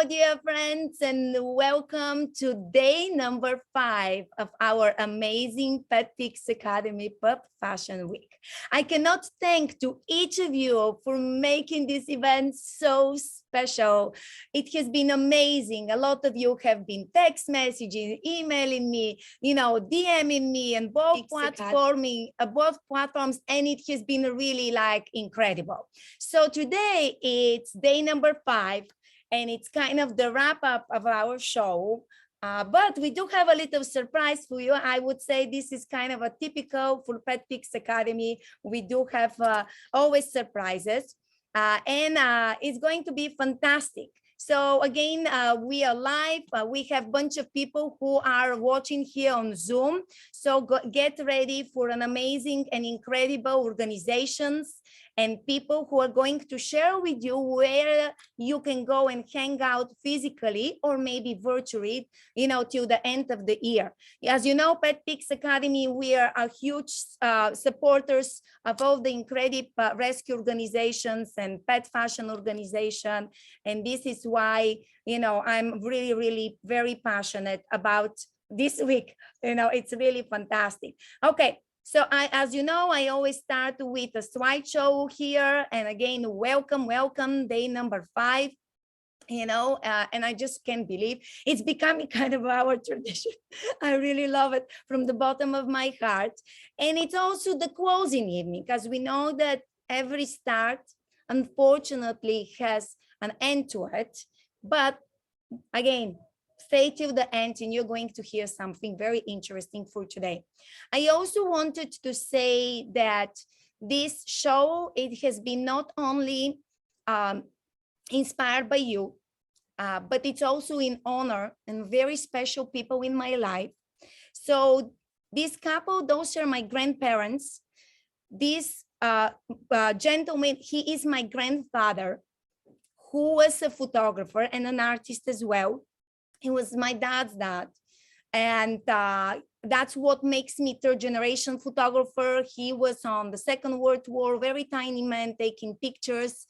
dear friends, and welcome to day number 5 of our amazing PetPix Academy Pup Fashion Week. I cannot thank to each of you for making this event so special. It has been amazing. A lot of you have been text messaging, emailing me, DMing me, and both platforms, and it has been really like incredible. So today it's day number 5. And it's kind of the wrap up of our show. But we do have a little surprise for you. I would say this is kind of a typical for PetPix Academy. We do have always surprises. And it's going to be fantastic. So again, we are live. We have a bunch of people who are watching here on Zoom. So get ready for an amazing and incredible organizations and people who are going to share with you where you can go and hang out physically or maybe virtually, till the end of the year. As you know, PetPix Academy, we are a huge supporters of all the incredible rescue organizations and pet fashion organization. And this is why, I'm really, really very passionate about this week. It's really fantastic. Okay. So as you know, I always start with a slideshow here. And again, welcome, day number 5, and I just can't believe it's becoming kind of our tradition. I really love it from the bottom of my heart. And it's also the closing evening, because we know that every start, unfortunately, has an end to it. But again, stay till the end and you're going to hear something very interesting for today. I also wanted to say that this show, it has been not only inspired by you, but it's also in honor and very special people in my life. So this couple, those are my grandparents. This gentleman, he is my grandfather, who was a photographer and an artist as well. He was my dad's dad. And that's what makes me third-generation photographer. He was on the Second World War, very tiny man taking pictures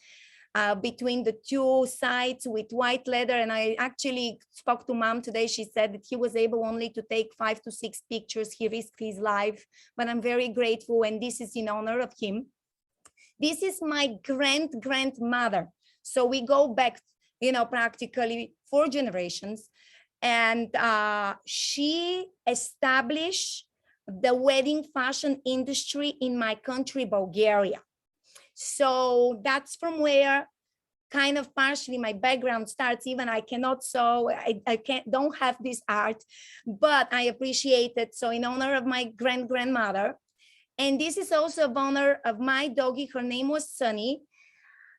between the two sides with white leather. And I actually spoke to mom today. She said that he was able only to take 5 to 6 pictures. He risked his life, but I'm very grateful. And this is in honor of him. This is my grandmother. So we go back, practically 4 generations. And she established the wedding fashion industry in my country, Bulgaria. So that's from where kind of partially my background starts. Even I cannot sew, I don't have this art, but I appreciate it. So in honor of my grandmother. And this is also in honor of my doggie. Her name was Sunny.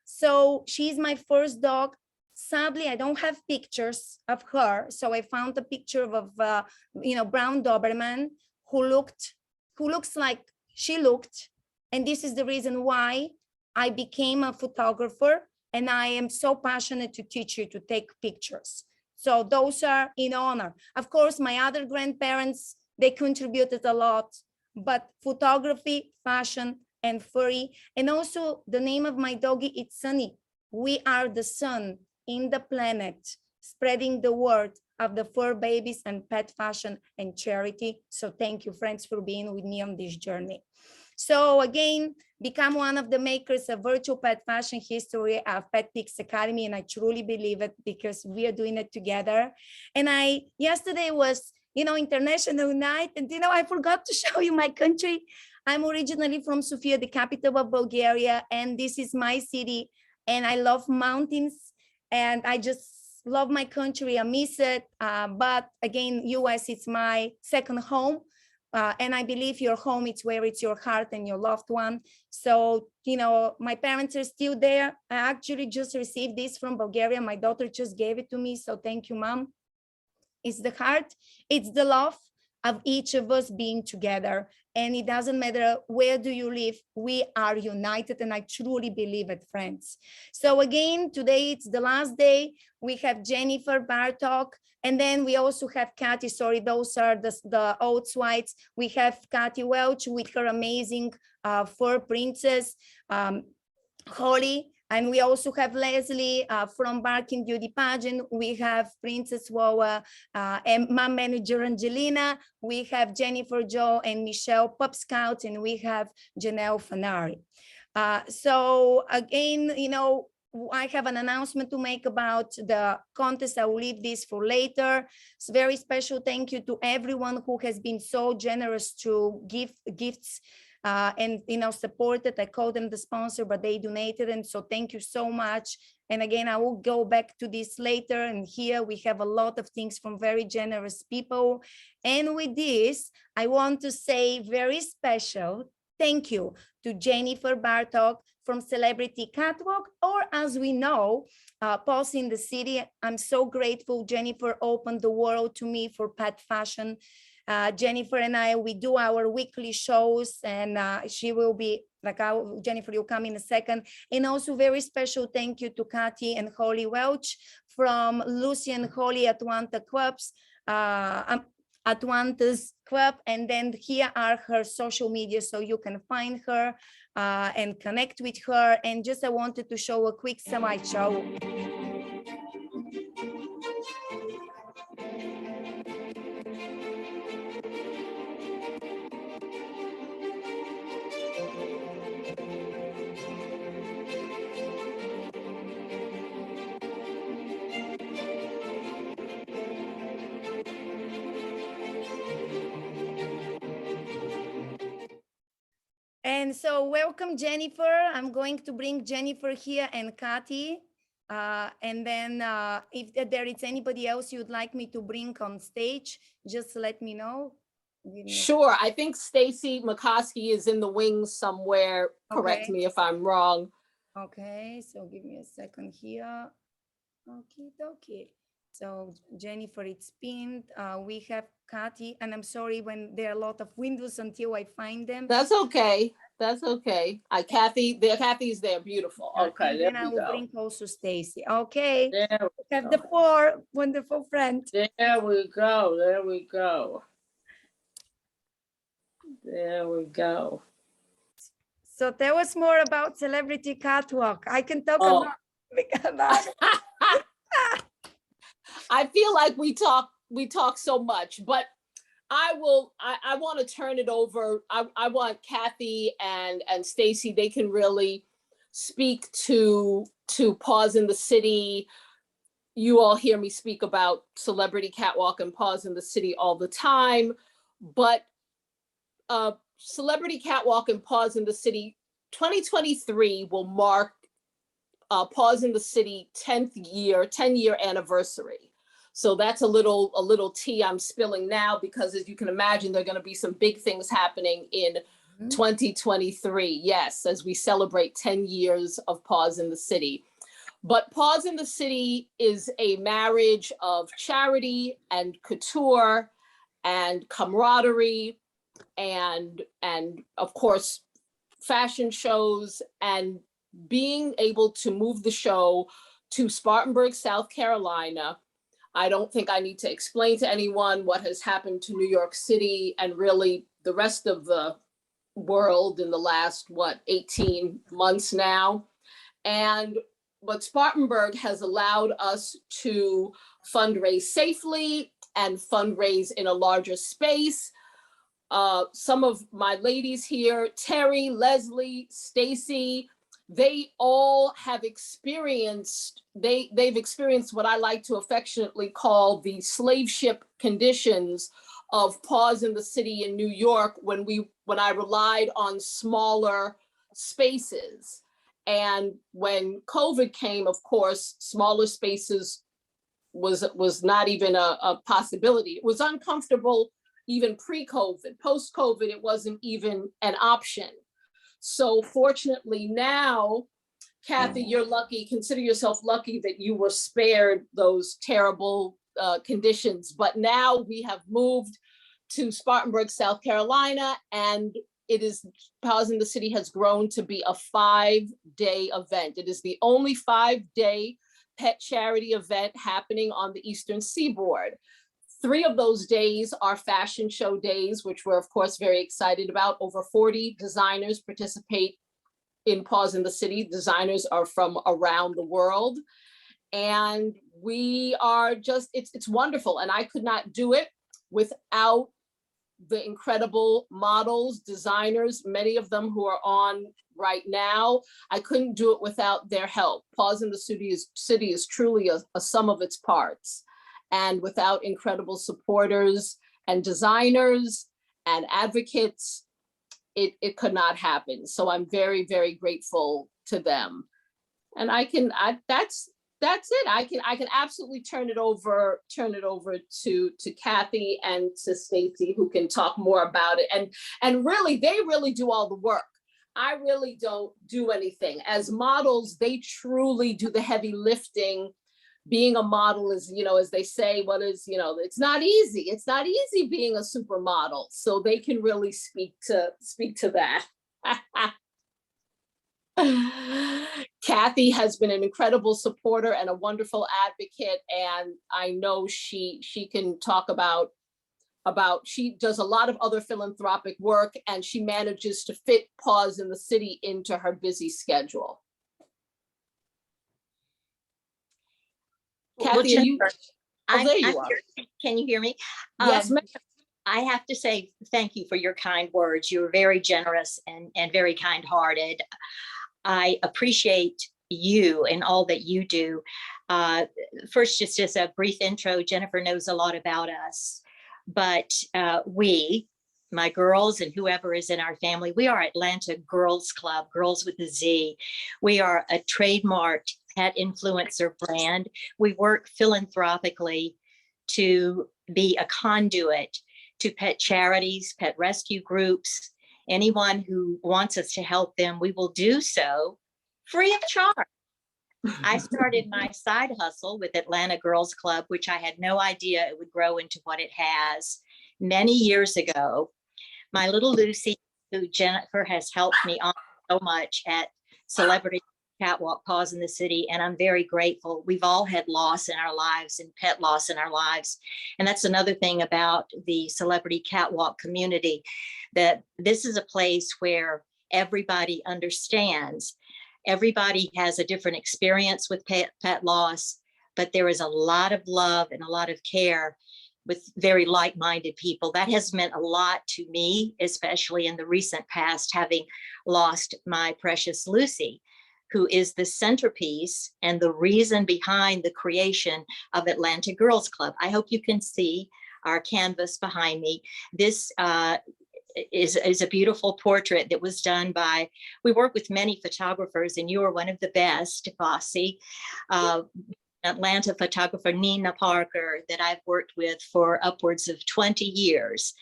So she's my first dog. Sadly, I don't have pictures of her. So I found a picture of brown Doberman who looks like she looked. And this is the reason why I became a photographer. And I am so passionate to teach you to take pictures. So those are in honor. Of course, my other grandparents, they contributed a lot, but photography, fashion, and furry. And also the name of my doggie, it's Sunny. We are the sun in the planet, spreading the word of the fur babies and pet fashion and charity. So thank you, friends, for being with me on this journey. So again, become one of the makers of virtual pet fashion history of PetPix Academy. And I truly believe it because we are doing it together. And yesterday was, International Night. And, I forgot to show you my country. I'm originally from Sofia, the capital of Bulgaria. And this is my city. And I love mountains. And I just love my country. I miss it. But again, US, it's my second home. And I believe your home, it's where it's your heart and your loved one. So, my parents are still there. I actually just received this from Bulgaria. My daughter just gave it to me. So thank you, Mom. It's the heart. It's the love of each of us being together. And it doesn't matter where do you live, we are united. And I truly believe it, friends. So again, today it's the last day. We have Jennifer, Bartok, and then we also have Kathi. Sorry, those are the old slides. We have Kathi Welch with her amazing fur princess, Holly. And we also have Leslie from Barking Beauty Pageant. We have Princess Woa and my manager Angelina. We have Jennifer, Joe, and Michelle PupScouts, and we have Janelle Funari. So again, you know, I have an announcement to make about the contest. I will leave this for later. It's very special thank you to everyone who has been so generous to give gifts and, you know, supported. I call them the sponsor, but they donated. And so thank you so much. And again, I will go back to this later. And here we have a lot of things from very generous people. And with this, I want to say very special thank you to Jennifer Bartok from Celebrity Catwalk, or as we know, Paws in the City. I'm so grateful Jennifer opened the world to me for pet fashion. Jennifer and I, we do our weekly shows, and she will be, like Jennifer, you'll come in a second. And also very special thank you to Kathi and Holly Welch from Lucy and Holly Atlanta Clubs. Atlanta's Club, and then here are her social media, so you can find her and connect with her. And just I wanted to show a quick slideshow. And so welcome, Jennifer. I'm going to bring Jennifer here and Kathi. And then if there is anybody else you'd like me to bring on stage, just let me know. Sure. I think Stacy McCosky is in the wings somewhere. Correct me if I'm wrong. Okay, so give me a second here. Okay. So Jennifer, it's pinned. We have Kathi, and I'm sorry when there are a lot of windows until I find them. That's okay. That's okay. Kathy, Kathy's there. Beautiful. Okay, and then I will bring also Stacy. Okay. There we have the four wonderful friends. There we go. There we go. There we go. So tell us more about Celebrity Catwalk. I can talk a lot about it. I feel like we talk so much, but I want to turn it over. I want Kathi and Stacy, they can really speak to Paws in the City. You all hear me speak about Celebrity Catwalk and Paws in the City all the time, but Celebrity Catwalk and Paws in the City 2023 will mark Paws in the City 10-year anniversary. So that's a little tea I'm spilling now, because as you can imagine, there are going to be some big things happening in 2023. Yes, as we celebrate 10 years of Paws in the City. But Paws in the City is a marriage of charity and couture and camaraderie and of course, fashion shows, and being able to move the show to Spartanburg, South Carolina. I don't think I need to explain to anyone what has happened to New York City and really the rest of the world in the last, 18 months now. But Spartanburg has allowed us to fundraise safely and fundraise in a larger space. Some of my ladies here, Terry, Leslie, Stacy, they all have experienced, they've experienced what I like to affectionately call the slave ship conditions of Paws in the City in New York when I relied on smaller spaces. And when COVID came, of course, smaller spaces was not even a possibility. It was uncomfortable even pre-COVID. Post-COVID, it wasn't even an option. So fortunately now, Kathi, you're lucky, consider yourself lucky that you were spared those terrible conditions. But now we have moved to Spartanburg, South Carolina, and Paws in the City has grown to be a 5-day event. It is the only 5-day pet charity event happening on the Eastern Seaboard. 3 of those days are fashion show days, which we're of course very excited about. Over 40 designers participate in Paws in the City. Designers are from around the world. And we are just, it's wonderful. And I could not do it without the incredible models, designers, many of them who are on right now. I couldn't do it without their help. Paws in the City is truly a sum of its parts. And without incredible supporters and designers and advocates, it could not happen. So I'm very, very grateful to them. And that's it. I can absolutely turn it over to Kathi and to Stacy, who can talk more about it. And really, they really do all the work. I really don't do anything. As models, they truly do the heavy lifting. Being a model is, as they say, it's not easy. It's not easy being a supermodel. So they can really speak to that. Kathi has been an incredible supporter and a wonderful advocate, and I know she can talk about she does a lot of other philanthropic work, and she manages to fit Paws in the City into her busy schedule. Well, Kathi, there you are. Can you hear me? Yes, ma'am. I have to say thank you for your kind words. You were very generous and very kind-hearted. I appreciate you and all that you do. First, just as a brief intro, Jennifer knows a lot about us, but we, my girls and whoever is in our family, we are Atlanta Girls Club, Girls with a Z. We are a trademarked pet influencer brand. We work philanthropically to be a conduit to pet charities, pet rescue groups. Anyone who wants us to help them, we will do so free of charge. I started my side hustle with Atlanta Girls Club, which I had no idea it would grow into what it has many years ago. My little Lucy, who Jennifer has helped me on so much at Celebrity Catwalk, Paws in the City, and I'm very grateful. We've all had loss in our lives and pet loss in our lives. And that's another thing about the Celebrity Catwalk community, that this is a place where everybody understands. Everybody has a different experience with pet loss, but there is a lot of love and a lot of care with very like-minded people. That has meant a lot to me, especially in the recent past, having lost my precious Lucy, who is the centerpiece and the reason behind the creation of Atlanta Girls Club. I hope you can see our canvas behind me. This is a beautiful portrait that was done by, we work with many photographers, and you are one of the best, Bossy. Atlanta photographer Nina Parker, that I've worked with for upwards of 20 years.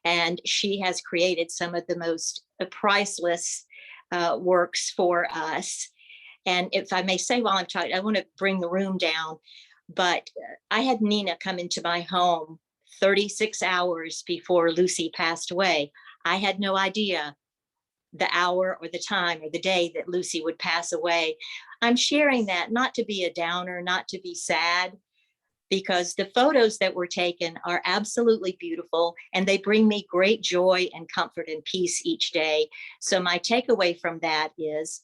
And she has created some of the most priceless works for us. And if I may say while I'm talking, I want to bring the room down, but I had Nina come into my home 36 hours before Lucy passed away. I had no idea the hour or the time or the day that Lucy would pass away. I'm sharing that not to be a downer, not to be sad, because the photos that were taken are absolutely beautiful and they bring me great joy and comfort and peace each day. So my takeaway from that is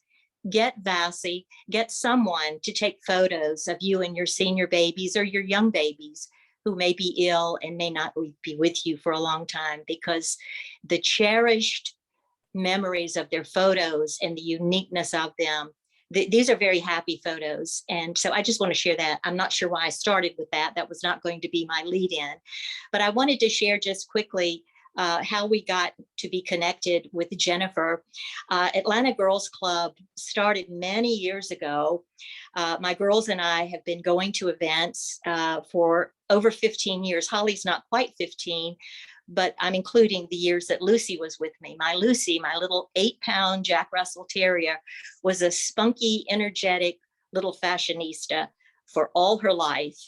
get Vassy, get someone to take photos of you and your senior babies or your young babies who may be ill and may not be with you for a long time, because the cherished memories of their photos and the uniqueness of them, these are very happy photos. And so I just want to share that. I'm not sure why I started with that. That was not going to be my lead in, but I wanted to share just quickly how we got to be connected with Jennifer. Atlanta Girls Club started many years ago. My girls and I have been going to events for over 15 years. Holly's not quite 15, but I'm including the years that Lucy was with me. My Lucy, my little 8-pound Jack Russell Terrier, was a spunky, energetic little fashionista for all her life.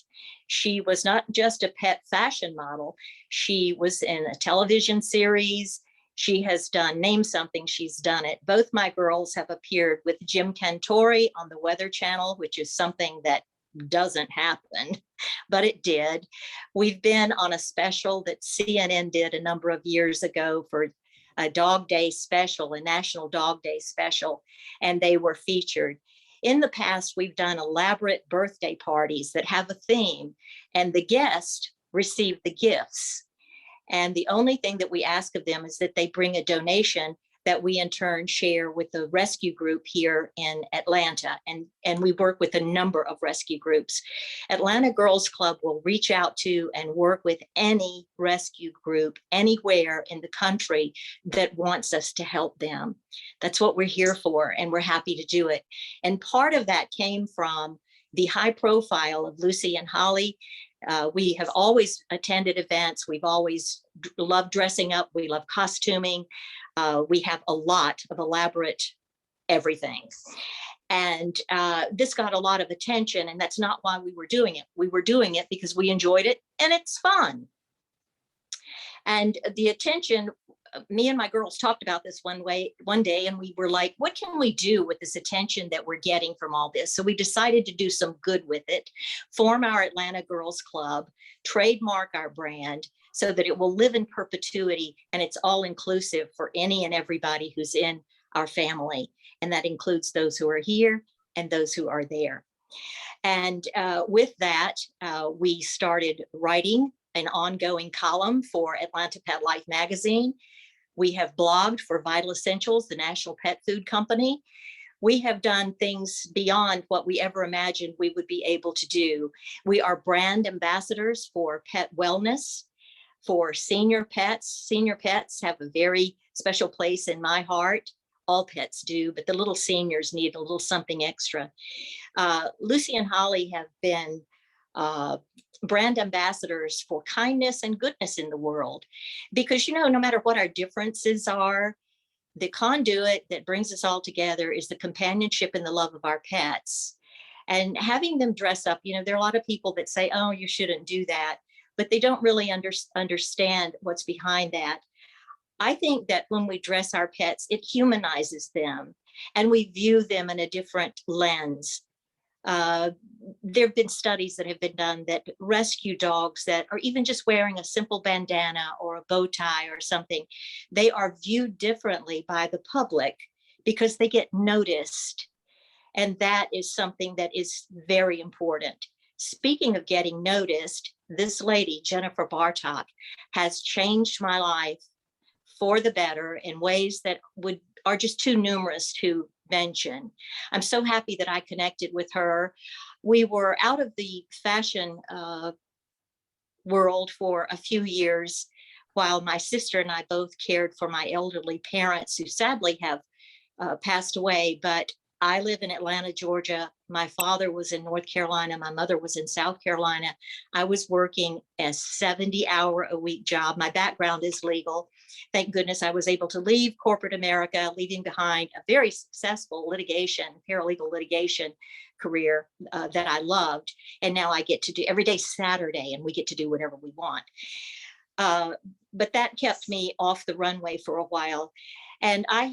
She was not just a pet fashion model. She was in a television series. She has done, name something, she's done it. Both my girls have appeared with Jim Cantori on the Weather Channel, which is something that doesn't happen, but it did. We've been on a special that CNN did a number of years ago for a Dog Day special, a National Dog Day special, and they were featured. In the past, we've done elaborate birthday parties that have a theme, and the guest receive the gifts. And the only thing that we ask of them is that they bring a donation that we in turn share with the rescue group here in Atlanta. And we work with a number of rescue groups. Atlanta Girls Club will reach out to and work with any rescue group anywhere in the country that wants us to help them. That's what we're here for, and we're happy to do it. And part of that came from the high profile of Lucy and Holly. We have always attended events. We've always loved dressing up. We love costuming. We have a lot of elaborate everything. And this got a lot of attention, and that's not why we were doing it. We were doing it because we enjoyed it and it's fun. And the attention, me and my girls talked about this one day, and we were like, what can we do with this attention that we're getting from all this? So we decided to do some good with it, form our Atlanta Girls Club, trademark our brand so that it will live in perpetuity, and it's all inclusive for any and everybody who's in our family. And that includes those who are here and those who are there. And with that, we started writing an ongoing column for Atlanta Pet Life magazine. We have blogged for Vital Essentials, the national pet food company. We have done things beyond what we ever imagined we would be able to do. We are brand ambassadors for pet wellness, for senior pets. Senior pets have a very special place in my heart. All pets do, but the little seniors need a little something extra. Lucy and Holly have been brand ambassadors for kindness and goodness in the world, because, you know, no matter what our differences are, the conduit that brings us all together is the companionship and the love of our pets. And having them dress up, you know, there are a lot of people that say, oh, you shouldn't do that, but they don't really understand what's behind that. I think that when we dress our pets, it humanizes them and we view them in a different lens. There have been studies that have been done that rescue dogs that are even just wearing a simple bandana or a bow tie or something, they are viewed differently by the public because they get noticed. And that is something that is very important. Speaking of getting noticed, this lady, Jennifer Bartok, has changed my life for the better in ways that are just too numerous to mention. I'm so happy that I connected with her. We were out of the fashion world for a few years while my sister and I both cared for my elderly parents who sadly have passed away. But I live in Atlanta, Georgia. My father was in North Carolina. My mother was in South Carolina. I was working a 70-hour-a-week job. My background is legal. Thank goodness I was able to leave corporate America, leaving behind a very successful paralegal litigation career that I loved. And now I get to do every day Saturday, and we get to do whatever we want. But that kept me off the runway for a while. And I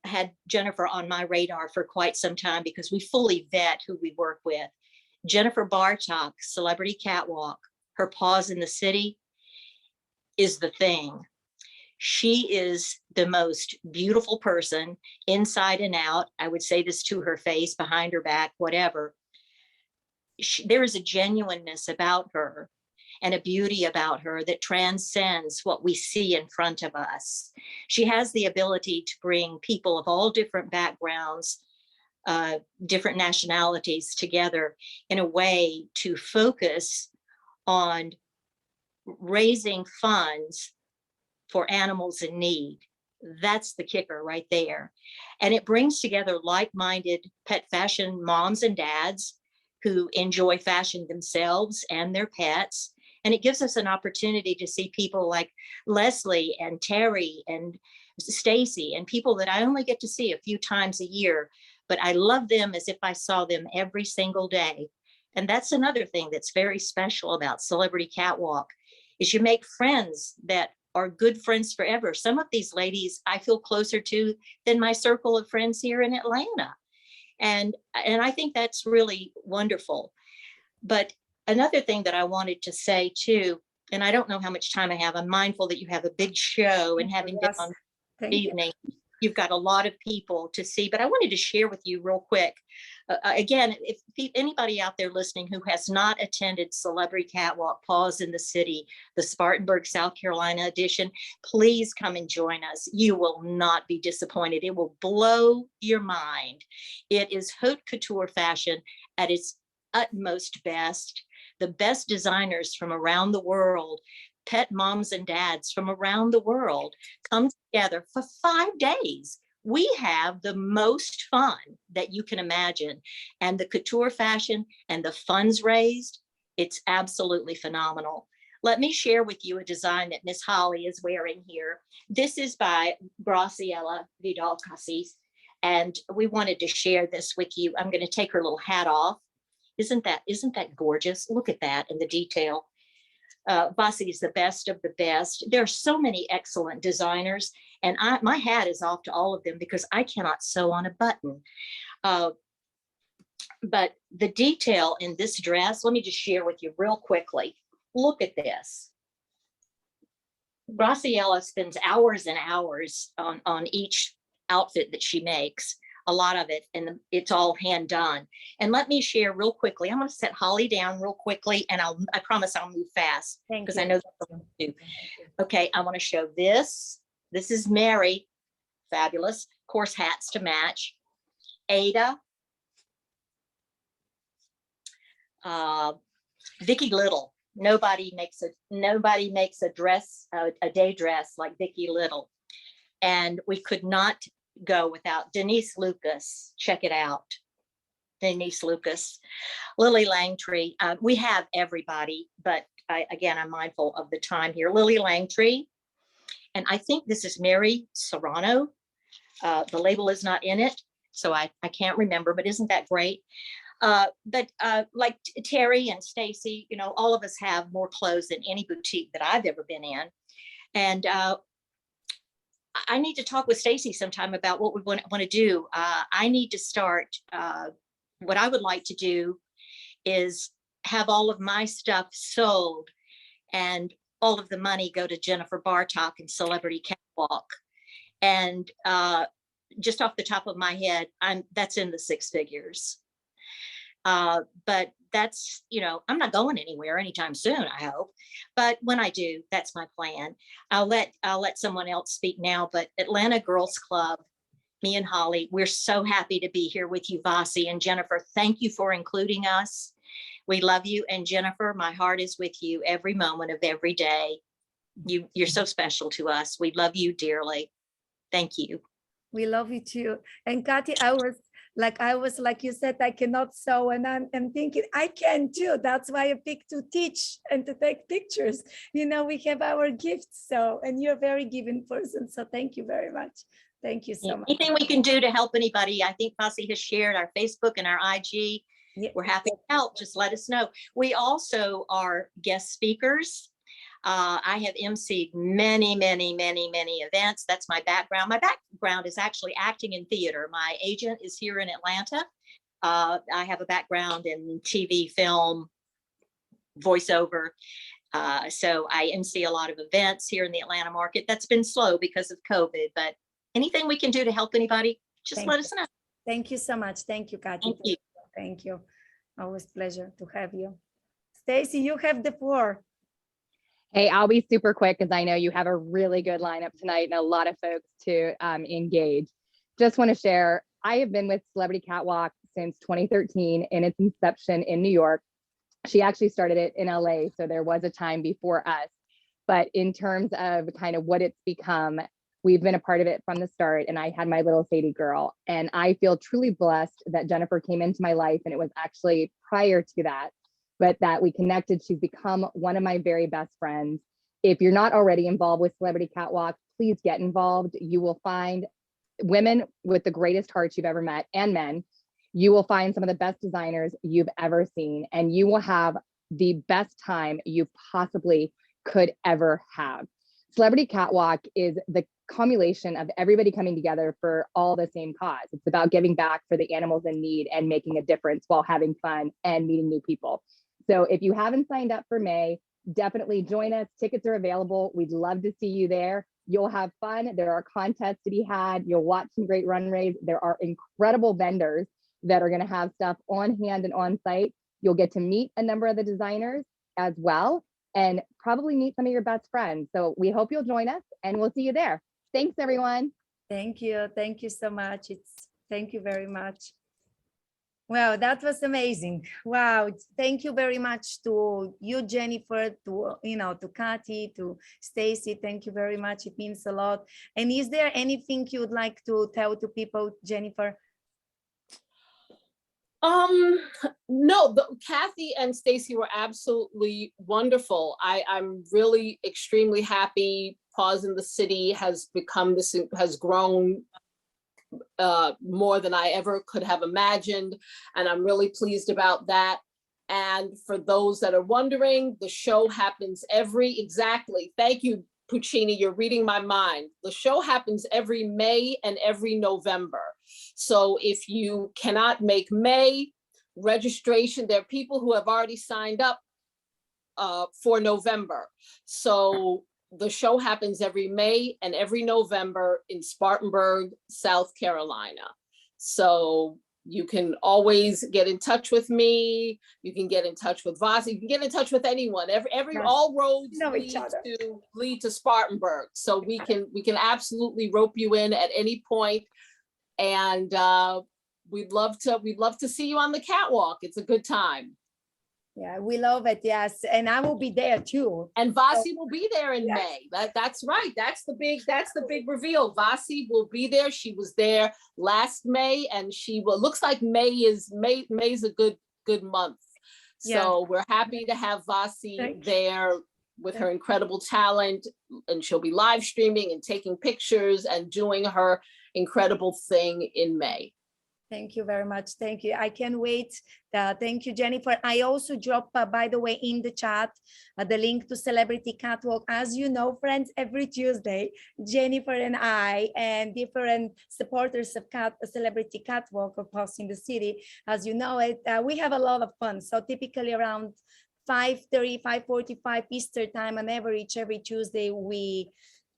had Jennifer on my radar for quite some time because we fully vet who we work with. Jennifer Bartok, Celebrity Catwalk, her Paws in the City is the thing. She is the most beautiful person inside and out. I would say this to her face, behind her back, whatever. There is a genuineness about her and a beauty about her that transcends what we see in front of us. She has the ability to bring people of all different backgrounds, different nationalities together in a way to focus on raising funds for animals in need. That's the kicker right there. And it brings together like-minded pet fashion moms and dads who enjoy fashion themselves and their pets. And it gives us an opportunity to see people like Leslie and Terry and Stacy and people that I only get to see a few times a year, but I love them as if I saw them every single day. And that's another thing that's very special about Celebrity Catwalk is you make friends that are good friends forever. Some of these ladies I feel closer to than my circle of friends here in Atlanta. And I think that's really wonderful. But another thing that I wanted to say too, and I don't know how much time I have. I'm mindful that you have a big show, and having been Yes. on Thank you. evening, you've got a lot of people to see, but I wanted to share with you real quick. Again, if anybody out there listening who has not attended Celebrity Catwalk Paws in the City, the Spartanburg, South Carolina edition, please come and join us. You will not be disappointed. It will blow your mind. It is haute couture fashion at its utmost best. The best designers from around the world, pet moms and dads from around the world come together for 5 days. We have the most fun that you can imagine. And the couture fashion and the funds raised, it's absolutely phenomenal. Let me share with you a design that Miss Holly is wearing here. This is by Graciela Vidal Casis, and we wanted to share this with you. I'm going to take her little hat off. Isn't that gorgeous? Look at that and the detail. Vasi is the best of the best. There are so many excellent designers, and my hat is off to all of them because I cannot sew on a button. But the detail in this dress, let me just share with you real quickly. Look at this. Graciela spends hours and hours on each outfit that she makes. A lot of it, and it's all hand done. And let me share real quickly. I'm going to set Holly down real quickly, and I promise I'll move fast because I know that's what I do. Okay, I want to show this. This is Mary, fabulous. Of course, hats to match. Ada, Vicki Little. Nobody makes a dress, a day dress like Vicki Little, and we could not go without Denise Lucas. Check it out. Denise Lucas, Lily Langtree. We have everybody, but I'm mindful of the time here. Lily Langtree, and I think this is Mary Serrano. The label is not in it, so I can't remember, but isn't that great? But like Terry and Stacy, you know, all of us have more clothes than any boutique that I've ever been in. And I need to talk with Stacy sometime about what we want to do. I need to start. What I would like to do is have all of my stuff sold and all of the money go to Jennifer Bartok and Celebrity Catwalk. And just off the top of my head, that's in the 6 figures. But that's, you know, I'm not going anywhere anytime soon, I hope. But when I do, that's my plan. I'll let someone else speak now, but Atlanta Girls Club, me and Holly, we're so happy to be here with you, Vasi and Jennifer. Thank you for including us. We love you. And Jennifer, my heart is with you every moment of every day. You're so special to us. We love you dearly. Thank you. We love you too. And Kathi, I was like you said, I cannot sew, and I'm thinking I can too. That's why I picked to teach and to take pictures. You know, we have our gifts. So, and you're a very giving person. So thank you very much. Thank you so much. Anything we can do to help anybody. I think Vasi has shared our Facebook and our IG. Yeah. We're happy to help. Just let us know. We also are guest speakers. I have emceed many events. That's my background. My background is actually acting in theater. My agent is here in Atlanta. I have a background in TV, film, voiceover. So I MC a lot of events here in the Atlanta market. That's been slow because of COVID, but anything we can do to help anybody, just let us know. Thank you so much. Thank you, Kathi. Thank you. Thank you. Always pleasure to have you. Stacy, you have the floor. Hey, I'll be super quick because I know you have a really good lineup tonight and a lot of folks to engage. Just want to share, I have been with Celebrity Catwalk since 2013 in its inception in New York. She actually started it in LA, so there was a time before us. But in terms of kind of what it's become, we've been a part of it from the start, and I had my little Sadie girl. And I feel truly blessed that Jennifer came into my life, and it was actually prior to that, but that we connected. She's become one of my very best friends. If you're not already involved with Celebrity Catwalk, please get involved. You will find women with the greatest hearts you've ever met, and men. You will find some of the best designers you've ever seen, and you will have the best time you possibly could ever have. Celebrity Catwalk is the cumulation of everybody coming together for all the same cause. It's about giving back for the animals in need and making a difference while having fun and meeting new people. So if you haven't signed up for May, definitely join us. Tickets are available. We'd love to see you there. You'll have fun. There are contests to be had. You'll watch some great runways. There are incredible vendors that are going to have stuff on hand and on site. You'll get to meet a number of the designers as well, and probably meet some of your best friends. So we hope you'll join us, and we'll see you there. Thanks, everyone. Thank you. Thank you so much. Thank you very much. Wow, that was amazing. Wow. Thank you very much to you, Jennifer, to, to Kathi, to Stacy. Thank you very much. It means a lot. And is there anything you would like to tell to people, Jennifer? No, Kathi and Stacy were absolutely wonderful. I'm really extremely happy. Paws in the City has grown more than I ever could have imagined. And I'm really pleased about that. And for those that are wondering, the show happens thank you, Puccini, you're reading my mind. The show happens every May and every November. So if you cannot make May registration, there are people who have already signed up for November. So the show happens every May and every November in Spartanburg, South Carolina. So you can always get in touch with me. You can get in touch with Vasi. You can get in touch with anyone. All roads lead to Spartanburg. So we can absolutely rope you in at any point. And we'd love to see you on the catwalk. It's a good time. Yeah, we love it. Yes, and I will be there too. And Vasi will be there in May. That's right. That's the big reveal. Vasi will be there. She was there last May, and looks like May's a good month. So we're happy to have Vasi there with her incredible talent, and she'll be live streaming and taking pictures and doing her incredible thing in May. Thank you very much. Thank you. I can't wait. Thank you, Jennifer. I also drop, by the way, in the chat, the link to Celebrity Catwalk. As you know, friends, every Tuesday, Jennifer and I and different supporters of Celebrity Catwalk of Paws in the City, as you know it, we have a lot of fun. So typically around 5:30, 5:45 Eastern time on average, every Tuesday, we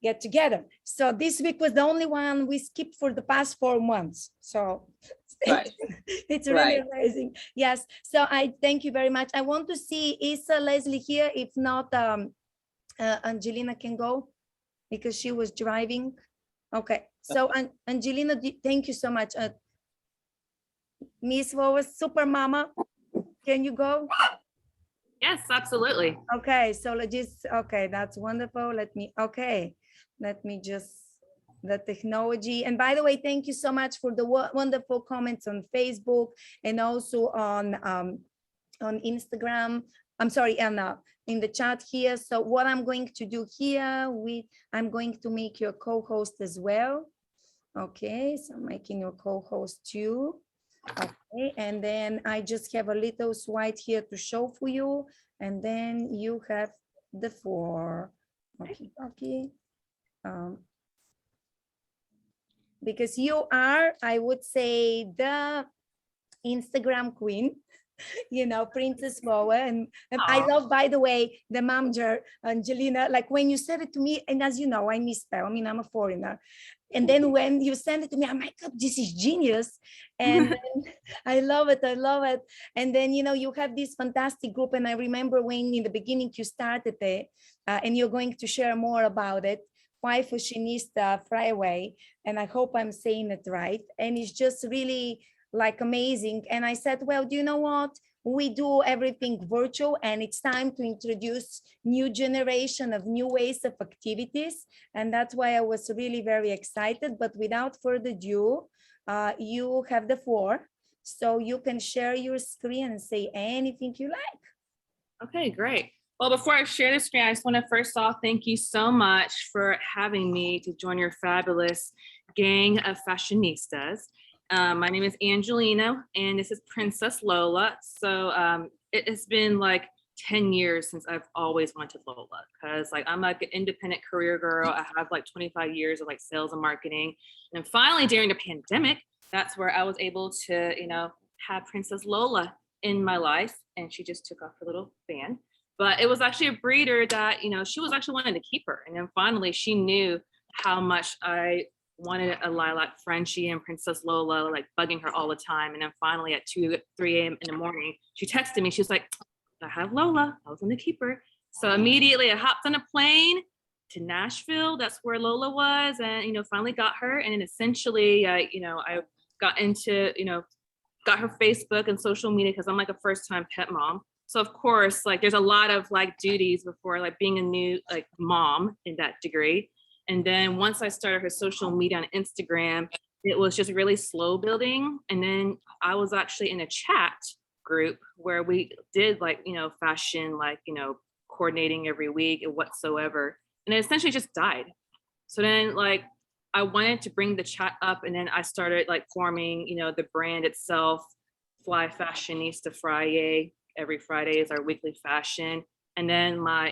get together. So this week was the only one we skipped for the past 4 months. So it's really amazing. Yes. So I thank you very much. I want to see, is Leslie here? If not, Angelina can go because she was driving. Okay. So Angelina, thank you so much. Miss Lois, Super Mama, can you go? Yes, absolutely. Okay. So okay, that's wonderful. Let me just, the technology. And by the way, thank you so much for the wonderful comments on Facebook and also on Instagram. I'm sorry, Anna, in the chat here. So what I'm going to do here, I'm going to make you a co-host as well. Okay, so I'm making you a co-host too. Okay, and then I just have a little slide here to show for you. And then you have the floor. Okay. Because you are, I would say, the Instagram queen, Princess Lola. And I love, by the way, the Momager, Angelina, like when you said it to me, and as you know, I misspell, I'm a foreigner. And then when you send it to me, I'm like, oh, this is genius. And then, I love it. And then, you have this fantastic group. And I remember when in the beginning you started it, and you're going to share more about it. Fashionista Friyay, and I hope I'm saying it right. And it's just really like amazing. And I said, well, do you know what? We do everything virtual, and it's time to introduce new generation of new ways of activities. And that's why I was really very excited. But without further ado, you have the floor, so you can share your screen and say anything you like. Okay, great. Well, before I share the screen, I just want to first off, thank you so much for having me to join your fabulous gang of fashionistas. My name is Angelina, and this is Princess Lola. So it has been like 10 years since I've always wanted Lola, because I'm like an independent career girl. I have like 25 years of like sales and marketing. And finally, during the pandemic, that's where I was able to, have Princess Lola in my life, and she just took off her little van. But it was actually a breeder that, she was actually wanting to keep her. And then finally she knew how much I wanted a lilac Frenchie and Princess Lola, like bugging her all the time. And then finally at 2, 3 a.m. in the morning, she texted me. She was like, I have Lola. I was going to keep her. So immediately I hopped on a plane to Nashville. That's where Lola was. And, finally got her. And then essentially, I got into, got her Facebook and social media because I'm like a first time pet mom. So of course, like there's a lot of like duties before like being a new like mom in that degree. And then once I started her social media on Instagram, it was just really slow building. And then I was actually in a chat group where we did like, fashion, like, coordinating every week and whatsoever. And it essentially just died. So then like, I wanted to bring the chat up, and then I started like forming, the brand itself, Fly Fashionista Friyay. Every Friday is our weekly fashion. And then my,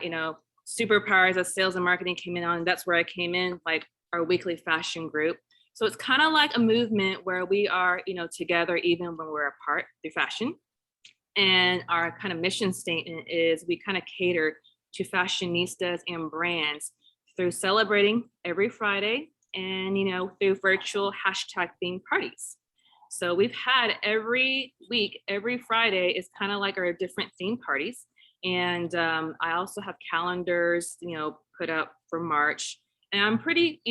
superpowers of sales and marketing came in on, and that's where I came in, like our weekly fashion group. So it's kind of like a movement where we are, together even when we're apart through fashion. And our kind of mission statement is we kind of cater to fashionistas and brands through celebrating every Friday and, through virtual hashtag themed parties. So we've had every week, every Friday is kind of like our different theme parties. And I also have calendars, put up for March. And I'm pretty,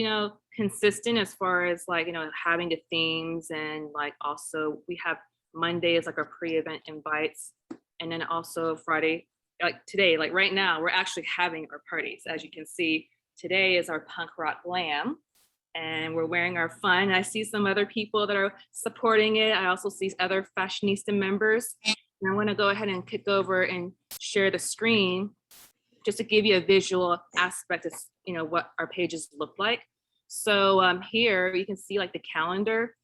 consistent as far as like, having the themes. And like also we have Monday is like our pre-event invites. And then also Friday, like today, like right now, we're actually having our parties. As you can see, today is our punk rock glam. And we're wearing our fun. I see some other people that are supporting it. I also see other fashionista members. And I want to go ahead and kick over and share the screen just to give you a visual aspect of, what our pages look like. So here you can see like the calendar.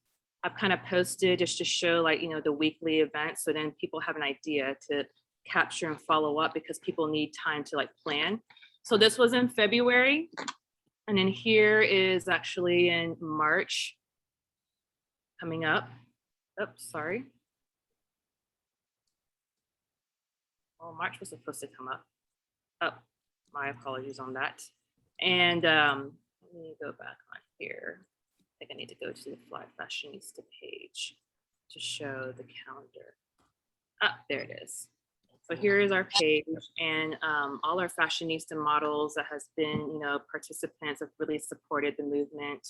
I've kind of posted just to show like, the weekly events. So then people have an idea to capture and follow up because people need time to like plan. So this was in February. And then here is actually in March coming up. Oops, sorry. Oh, March was supposed to come up. Oh, my apologies on that. And let me go back on here. I think I need to go to the Fly Fashionista page to show the calendar. Ah, there it is. So here is our page, and all our fashionista models that has been, participants have really supported the movement.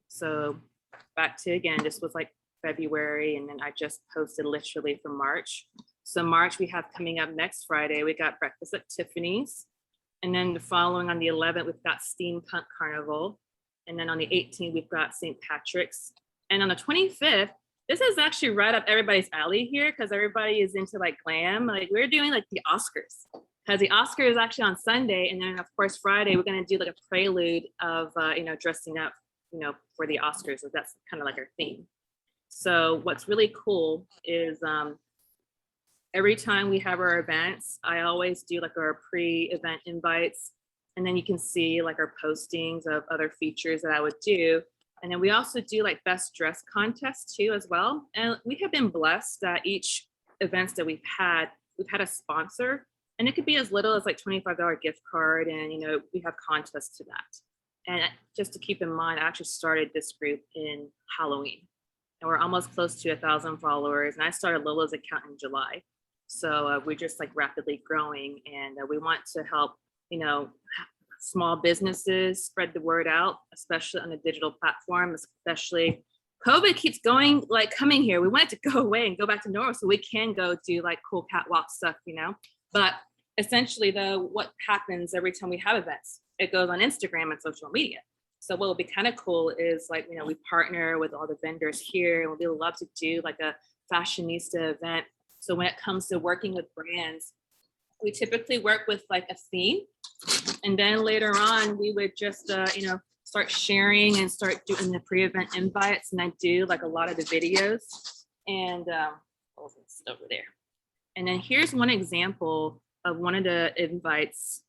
So back to again, this was like February, and then I just posted literally for March. So March we have coming up next Friday, we got Breakfast at Tiffany's. And then the following on the 11th, we've got Steampunk Carnival. And then on the 18th, we've got St. Patrick's. And on the 25th, this is actually right up everybody's alley here because everybody is into like glam. Like we're doing like the Oscars because the Oscar is actually on Sunday. And then of course, Friday, we're going to do like a prelude of, dressing up, for the Oscars. So that's kind of like our theme. So what's really cool is every time we have our events, I always do like our pre-event invites. And then you can see like our postings of other features that I would do. And then we also do like best dress contests too as well. And we have been blessed that each events that we've had a sponsor, and it could be as little as like $25 gift card. And, we have contests to that. And just to keep in mind, I actually started this group in Halloween and we're almost close to 1,000 followers. And I started Lola's account in July. So we're just like rapidly growing, and we want to help, small businesses spread the word out, especially on the digital platform, especially COVID keeps coming here. We want it to go away and go back to normal so we can go do like cool catwalk stuff, but essentially though, what happens every time we have events, it goes on Instagram and social media. So what will be kind of cool is like, we partner with all the vendors here, and we would love to do like a fashionista event. So when it comes to working with brands, we typically work with like a theme. And then later on, we would just, start sharing and start doing the pre-event invites. And I do like a lot of the videos, and over there. And then here's one example of one of the invites,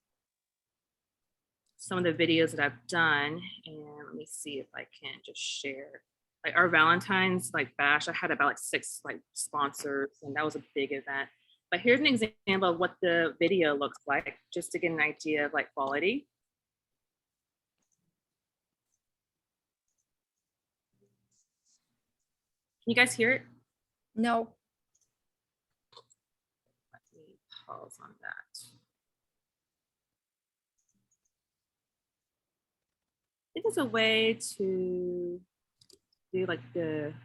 some of the videos that I've done. And let me see if I can just share. Like our Valentine's like bash, I had about like 6 like sponsors, and that was a big event. But here's an example of what the video looks like, just to get an idea of like quality. Can you guys hear it? No. Let me pause on that. I think there's a way to do like the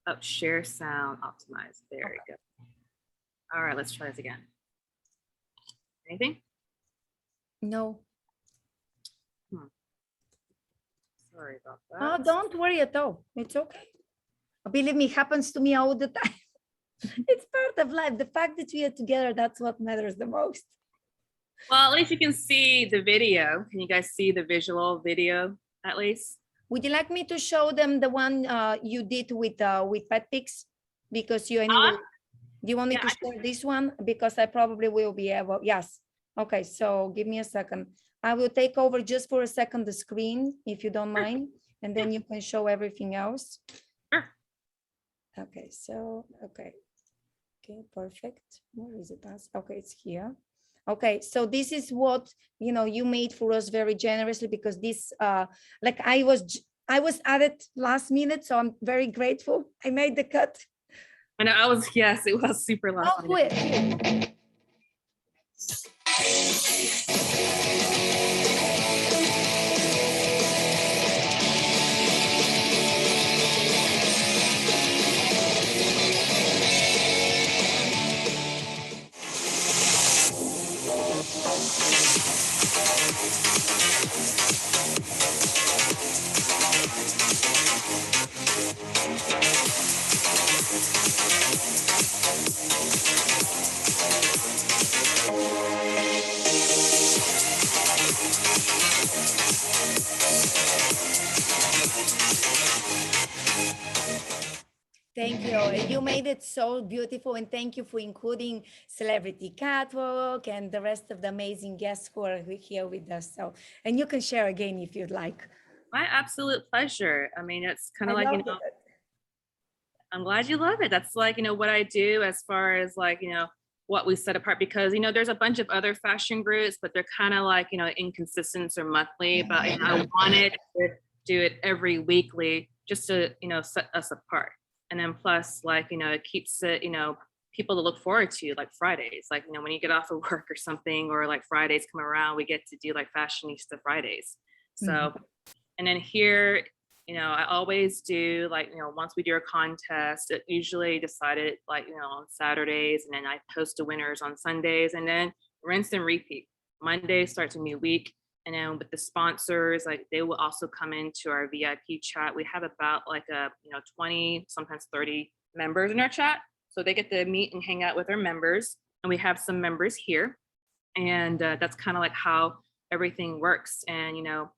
up share sound optimize. There we go. All right, let's try this again. Anything? No. Sorry about Oh, that. don't worry at all. It's okay. Believe me, it happens to me all the time. It's part of life. The fact that we are together, that's what matters the most. Well, at least you can see the video. Can you guys see the visual video at least? Would you like me to show them the one you did with PetPix? Because you anyway, do you want me to share this one? Because I probably will be able, yes. Okay, so give me a second. I will take over just for a second the screen, if you don't mind, and then you can show everything else. Sure. Okay, so, okay, perfect. Where is it? Okay, it's here. Okay, so this is what, you know, you made for us very generously, because this, like I was added last minute, so I'm very grateful. I made the cut. I know, yes, it was super last Oh, minute. quick. Thank you. You made it so beautiful, and thank you for including Celebrity Catwalk and the rest of the amazing guests who are here with us. So, and you can share again if you'd like. My absolute pleasure. I mean, it's kind of like, you know, it. I'm glad you love it. That's like, you know, what I do as far as like, you know, what we set apart, because, you know, there's a bunch of other fashion groups, but they're kind of like, you know, inconsistent or monthly, but you know, I wanted to do it every weekly just to, you know, set us apart. And then plus, like, you know, it keeps it, you know, people to look forward to, like Fridays, like, you know, when you get off of work or something, or like Fridays come around, we get to do like Fashionista Fridays. So, and then here, you know, I always do like, you know, once we do a contest, it usually decided like, you know, on Saturdays, and then I post the winners on Sundays, and then rinse and repeat. Monday starts a new week. And then with the sponsors, like they will also come into our VIP chat. We have about like a, you know, 20, sometimes 30 members in our chat. So they get to meet and hang out with our members. And we have some members here. And that's kind of like how everything works. And, you know,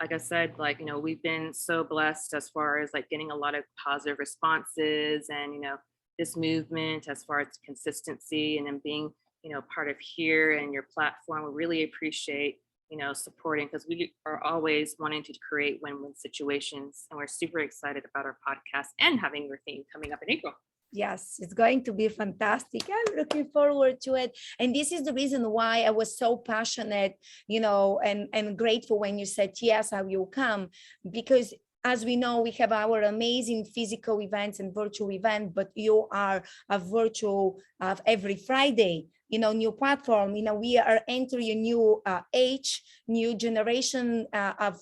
like I said, like, you know, we've been so blessed as far as like getting a lot of positive responses, and, you know, this movement as far as consistency, and then being, you know, part of here and your platform. We really appreciate, you know, supporting, because we are always wanting to create win-win situations. And we're super excited about our podcast and having your theme coming up in April. Yes, it's going to be fantastic. I'm looking forward to it. And this is the reason why I was so passionate, you know, and grateful when you said, yes, I will come, because as we know, we have our amazing physical events and virtual event, but you are a virtual of every Friday, you know, new platform. You know, we are entering a new age, new generation of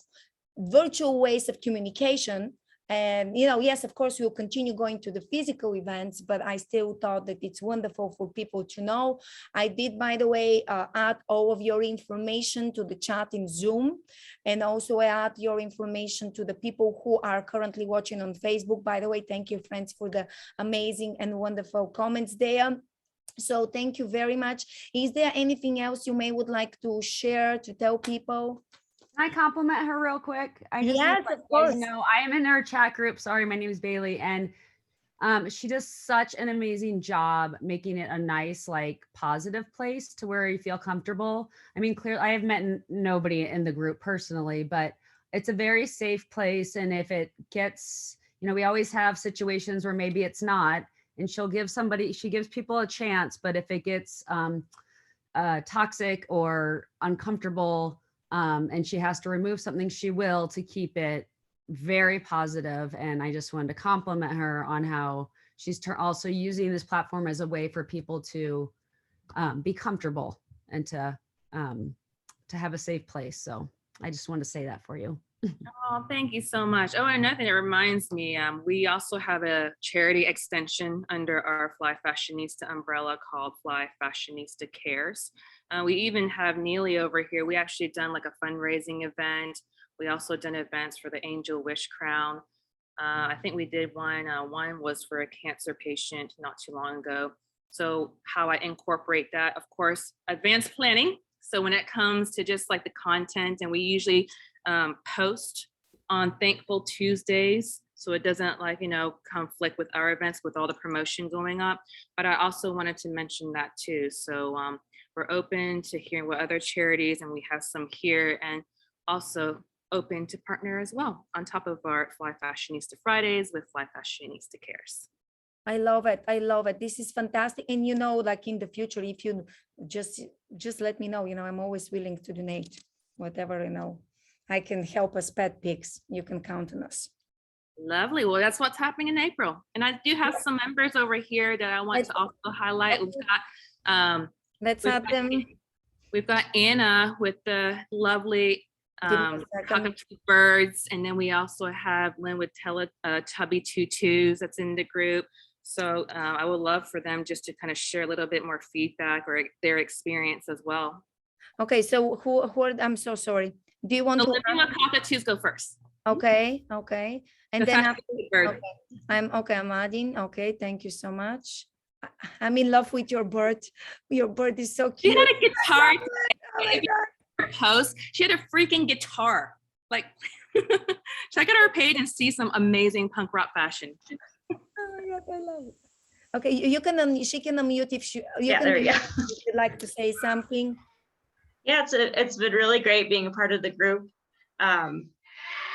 virtual ways of communication. And, you know, yes, of course, we'll continue going to the physical events, but I still thought that it's wonderful for people to know. I did, by the way, add all of your information to the chat in Zoom, and also add your information to the people who are currently watching on Facebook. By the way, thank you, friends, for the amazing and wonderful comments there. So thank you very much. Is there anything else you may would like to share, to tell people? Can I compliment her real quick? I just Yes, of course. know I am in her chat group. Sorry, my name is Bailey, and she does such an amazing job making it a nice, like, positive place to where you feel comfortable. I mean, clearly, I have met nobody in the group personally, but it's a very safe place. And if it gets, you know, we always have situations where maybe it's not, and she gives people a chance, but if it gets toxic or uncomfortable, and she has to remove something, she will, to keep it very positive. And I just wanted to compliment her on how she's also using this platform as a way for people to be comfortable and to have a safe place. So I just wanted to say that for you. Oh, thank you so much. Oh, and another thing that reminds me, we also have a charity extension under our Fly Fashionista umbrella called Fly Fashionista Cares. We even have Neely over here. We actually done like a fundraising event. We also done events for the Angel Wish Crown. I think we did one was for a cancer patient not too long ago. So how I incorporate that, of course, advanced planning. So when it comes to just like the content, and we usually post on Thankful Tuesdays, so it doesn't conflict with our events with all the promotion going up. But I also wanted to mention that too. So we're open to hearing what other charities, and we have some here, and also open to partner as well on top of our Fly Fashionista Fridays with Fly Fashionista Cares. I love it. I love it. This is fantastic. And like in the future, if you just let me know, I'm always willing to donate whatever, I can help us PetPix. You can count on us. Lovely. Well, that's what's happening in April. And I do have some members over here that I want to also highlight. We've got let's have them. We've got Anna with the lovely birds, and then we also have Lynn with Tubby Tutus that's in the group. So I would love for them just to kind of share a little bit more feedback or their experience as well. Okay, so who are, I'm so sorry. Do you want to? Let cockatoos go first. Okay, and then after, I'm adding. Okay, thank you so much. I'm in love with your bird. Your bird is so cute. She had a guitar. Post. She had a freaking guitar. Like, check out our page and see some amazing punk rock fashion. Oh my God, I love it. Okay, you can. She can unmute if she. There we go. If you'd like to say something. Yeah, it's been really great being a part of the group.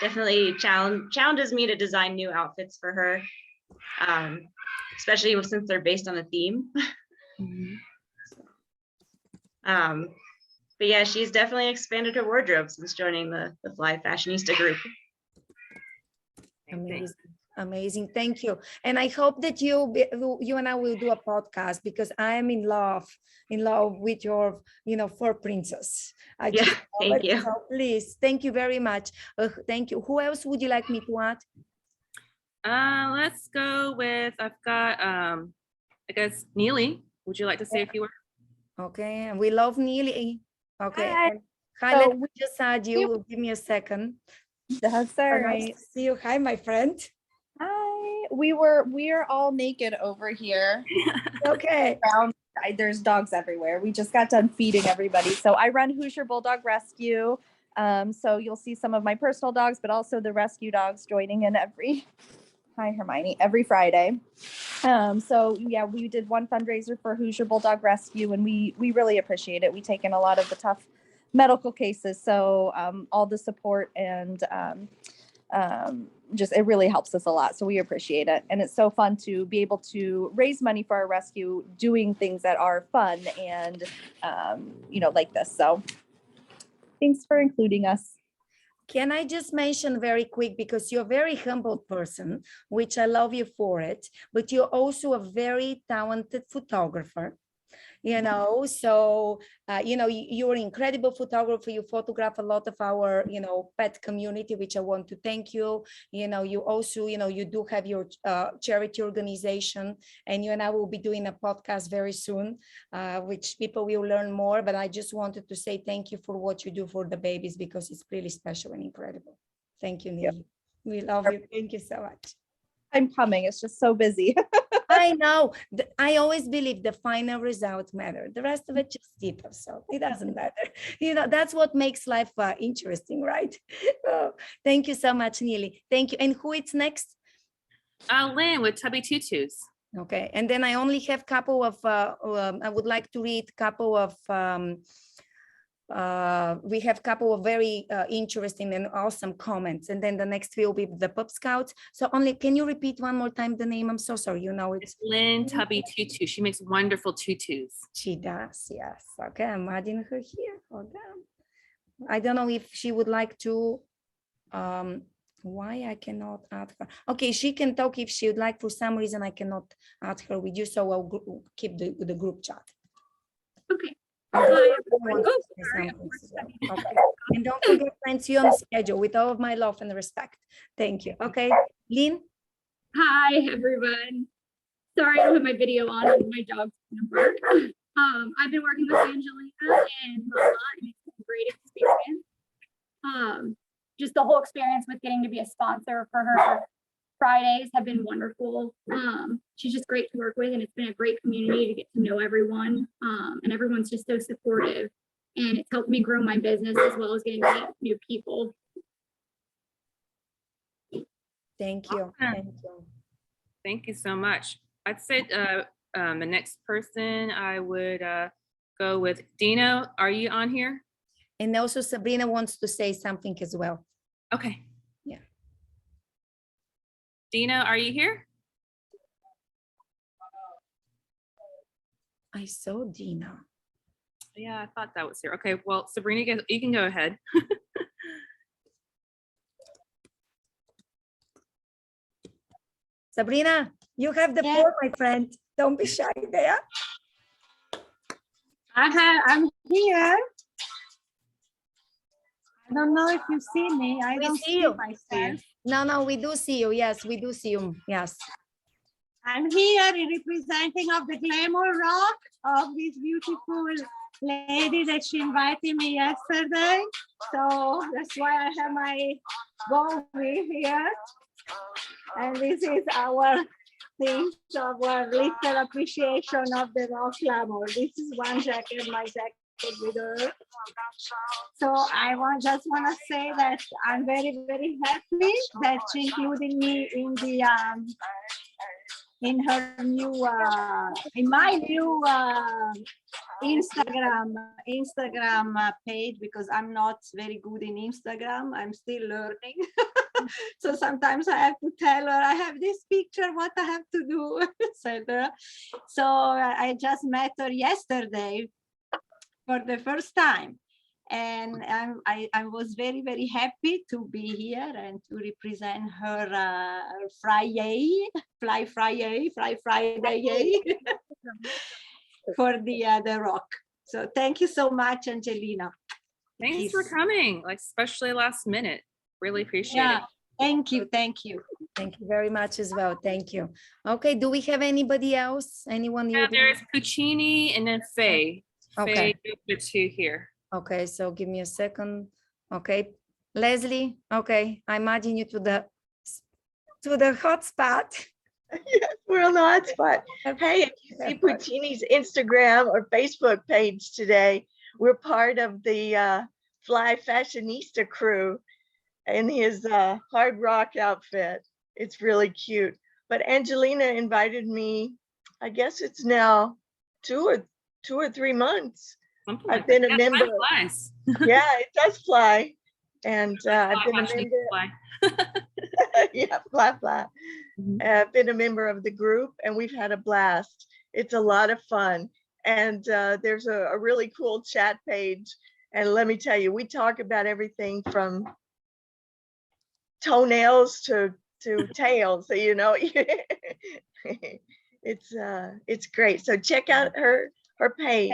Definitely challenges me to design new outfits for her, especially since they're based on a theme. But yeah, she's definitely expanded her wardrobe since joining the Fly Fashionista group. Amazing. Thank you. And I hope that you and I will do a podcast, because I am in love with your, fur princess. Thank you. So please, thank you very much. Thank you. Who else would you like me to add? Let's go with, I've got, I guess, Neely. Would you like to say a few words? Okay, and we love Neely. Okay. Hi, So let me just add you. Give me a second. That's all Nice right. to see you. Hi, my friend. Hi. We are all naked over here. Okay. There's dogs everywhere. We just got done feeding everybody. So I run Hoosier Bulldog Rescue. So you'll see some of my personal dogs, but also the rescue dogs joining in every Friday. So yeah, we did one fundraiser for Hoosier Bulldog Rescue, and we really appreciate it. We take in a lot of the tough medical cases. So all the support and just, it really helps us a lot. So we appreciate it. And it's so fun to be able to raise money for our rescue, doing things that are fun and, like this. So thanks for including us. Can I just mention very quick, because you're a very humble person, which I love you for it, but you're also a very talented photographer. So, you're an incredible photographer. You photograph a lot of our, pet community, which I want to thank you. You also, you do have your charity organization, and you and I will be doing a podcast very soon, which people will learn more. But I just wanted to say thank you for what you do for the babies, because it's really special and incredible. Thank you, Neely. We love you. Thank you so much. I'm coming. It's just so busy. I know. I always believe the final results matter. The rest of it just deeper. So it doesn't matter. That's what makes life interesting, right? Oh, thank you so much, Neely. Thank you. And who is next? Lynn with Tubby Tutus. Okay. And then I only have a couple of, I would like to read a couple of we have a couple of very interesting and awesome comments. And then the next will be the PupScouts. So only, can you repeat one more time the name? I'm so sorry. You know, It's Lynn Tubby Tutu. She makes wonderful tutus. she does. Yes. Okay. I'm adding her here. Hold on. I don't know if she would like to, why I cannot add her. Okay. She can talk if she would like. For some reason, I cannot add her with you. So I'll keep the group chat. Okay. Okay. Oh, sorry. Okay. And don't forget, friends, you on schedule with all of my love and respect. Thank you. Okay. Lynn? Hi, everyone. Sorry, I don't have my video on. My dog's gonna bark. I've been working with Angelina and Lola, and it's been a great experience. Just the whole experience with getting to be a sponsor for her Fridays have been wonderful. She's just great to work with, and it's been a great community to get to know everyone. And everyone's just so supportive, and it's helped me grow my business as well as getting to meet new people. Thank you. Thank you. Thank you so much. I'd say the next person I would go with Dino. Are you on here? And also Sabrina wants to say something as well. Okay. Yeah. Dino, are you here? I saw Dina. Yeah, I thought that was here. Okay, well, Sabrina, you can go ahead. Sabrina, you have the floor, my friend. Don't be shy there. I'm here. I don't know if you see me. I don't see myself. No, we do see you. Yes, we do see you. Yes. I'm here in representing of the Glamour Rock of this beautiful lady that she invited me yesterday. So that's why I have my Bowie here. And this is our thing of our little appreciation of the rock glamour. This is one jacket, my jacket with her. So I just want to say that I'm very, very happy that she included me in the in her new in my new Instagram page, because I'm not very good in Instagram. I'm still learning. So sometimes I have to tell her I have this picture, what I have to do, etc. So I just met her yesterday for the first time, and I was very, very happy to be here and to represent her Friyay Friday for the rock. So thank you so much, Angelina. Thanks for coming, like especially last minute. Really appreciate it. Thank you. Thank you. Thank you very much as well. Thank you. Okay, do we have anybody else? Anyone? Yeah, there's Puccini and then Faye. Okay. Faye, the two here. Okay, so give me a second. Okay, Leslie. Okay, I'm adding you to the hotspot. Yes, we're on the hotspot. Hey, if you see Puccini's Instagram or Facebook page today, we're part of the Fly Fashionista crew in his hard rock outfit. It's really cute. But Angelina invited me, I guess it's now 2 or 3 months. Something I've like been that. a Yeah, member. time flies. Yeah, it does fly. And I've been a Watching it member. fly. Yeah, fly. I've been a member of the group, and we've had a blast. It's a lot of fun. And there's a really cool chat page. And let me tell you, we talk about everything from toenails to tails. So, you know, it's great. So check out her page.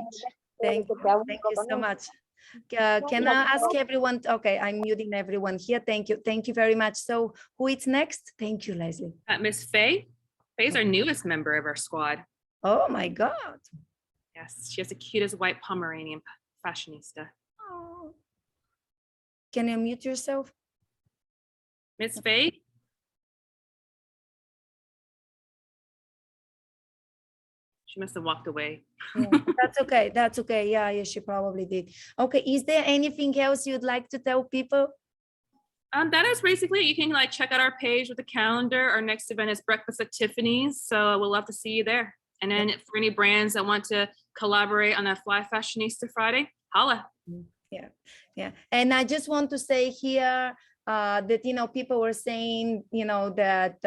Thank you so much. Can I ask everyone? Okay, I'm muting everyone here. Thank you very much. So who is next? Thank you, Leslie. Miss Faye. Faye's our newest member of our squad. Oh my God. Yes, she has the cutest white Pomeranian fashionista. Oh. Can you mute yourself? Miss Faye. She must have walked away. Yeah, that's okay. That's okay. Yeah, she probably did. Okay, is there anything else you'd like to tell people? That is basically it. You can like check out our page with the calendar. Our next event is Breakfast at Tiffany's. So we'll love to see you there. And then for any brands that want to collaborate on that Fly Fashionista Friday, holla. Yeah. And I just want to say here that, you know, people were saying, you know, that,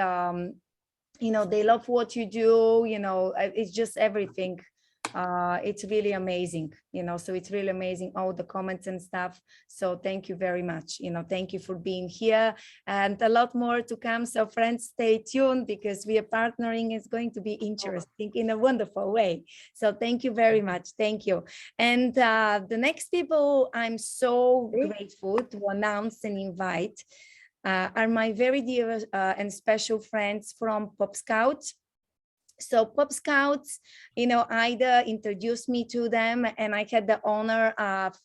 you know, they love what you do, you know, it's just everything. It's really amazing, you know, so it's really amazing, all the comments and stuff. So thank you very much. You know, thank you for being here, and a lot more to come. So friends, stay tuned, because we are partnering. It's going to be interesting in a wonderful way. So thank you very much. Thank you. And the next people I'm so grateful to announce and invite are my very dear and special friends from PupScouts. So PupScouts, you know, Ida introduced me to them, and I had the honor of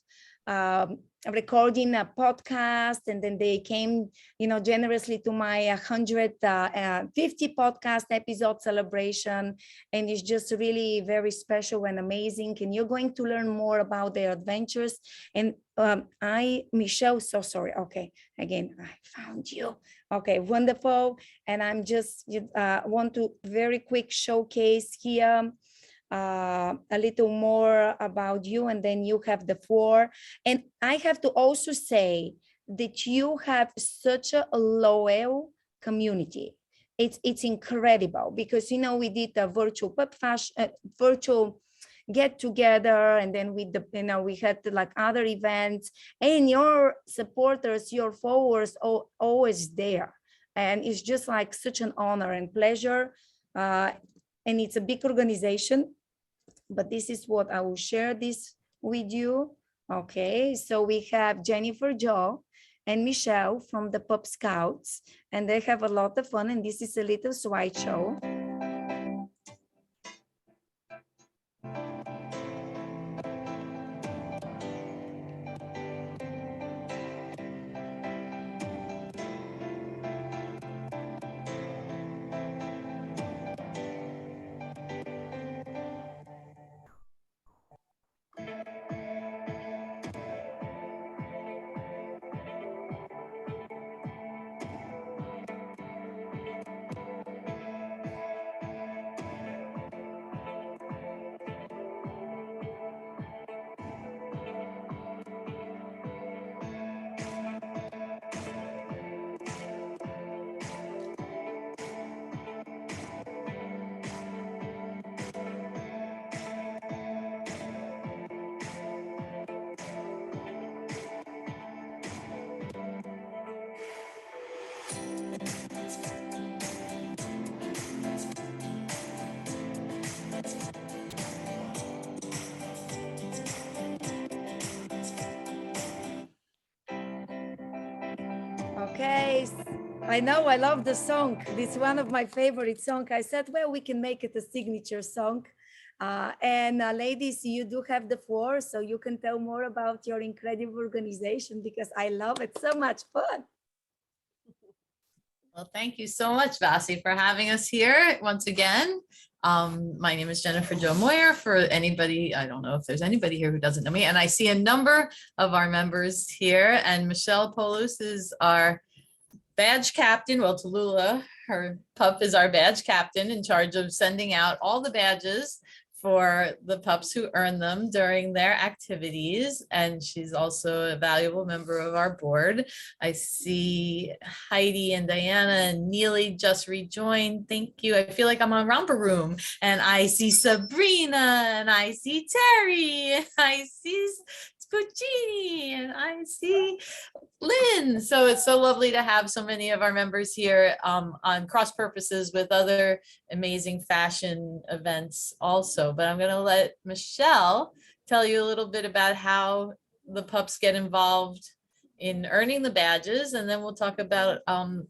recording a podcast, and then they came, you know, generously to my 150 podcast episode celebration, and it's just really very special and amazing. And you're going to learn more about their adventures. And Michelle, so sorry. Okay, again, I found you. Okay, wonderful. And I'm just want to very quick showcase here a little more about you, and then you have the floor. And I have to also say that you have such a loyal community. It's incredible, because, you know, we did a virtual Pup Fashion, virtual get together, and then with the, you know, we had like other events, and your supporters, your followers are always there. And it's just like such an honor and pleasure. And it's a big organization, but this is what I will share this with you. Okay, so we have Jennifer, Joe, and Michelle from the PupScouts, and they have a lot of fun. And this is a little slideshow. Okay, I know, I love the song. It's one of my favorite songs. I said, well, we can make it a signature song. And ladies, you do have the floor, so you can tell more about your incredible organization, because I love it. So much fun. Well, thank you so much, Vasi, for having us here once again. My name is Jennifer Jo Moyer. For anybody, I don't know if there's anybody here who doesn't know me, and I see a number of our members here, and Michelle Poulos is our badge captain. Well, Tallulah, her pup, is our badge captain, in charge of sending out all the badges for the pups who earn them during their activities. And she's also a valuable member of our board. I see Heidi and Diana and Neely just rejoined. Thank you. I feel like I'm on Romper Room. And I see Sabrina, and I see Terry, and I see Puccini, and I see Lynn. So it's so lovely to have so many of our members here on cross purposes with other amazing fashion events also. But I'm going to let Michelle tell you a little bit about how the pups get involved in earning the badges, and then we'll talk about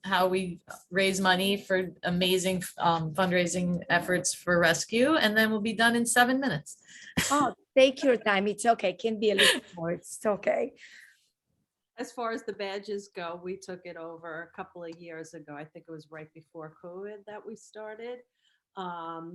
how we raise money for amazing fundraising efforts for rescue, and then we'll be done in 7 minutes. Oh, take your time. It's okay. Can be a little more. It's okay. As far as the badges go, we took it over a couple of years ago. I think it was right before COVID that we started.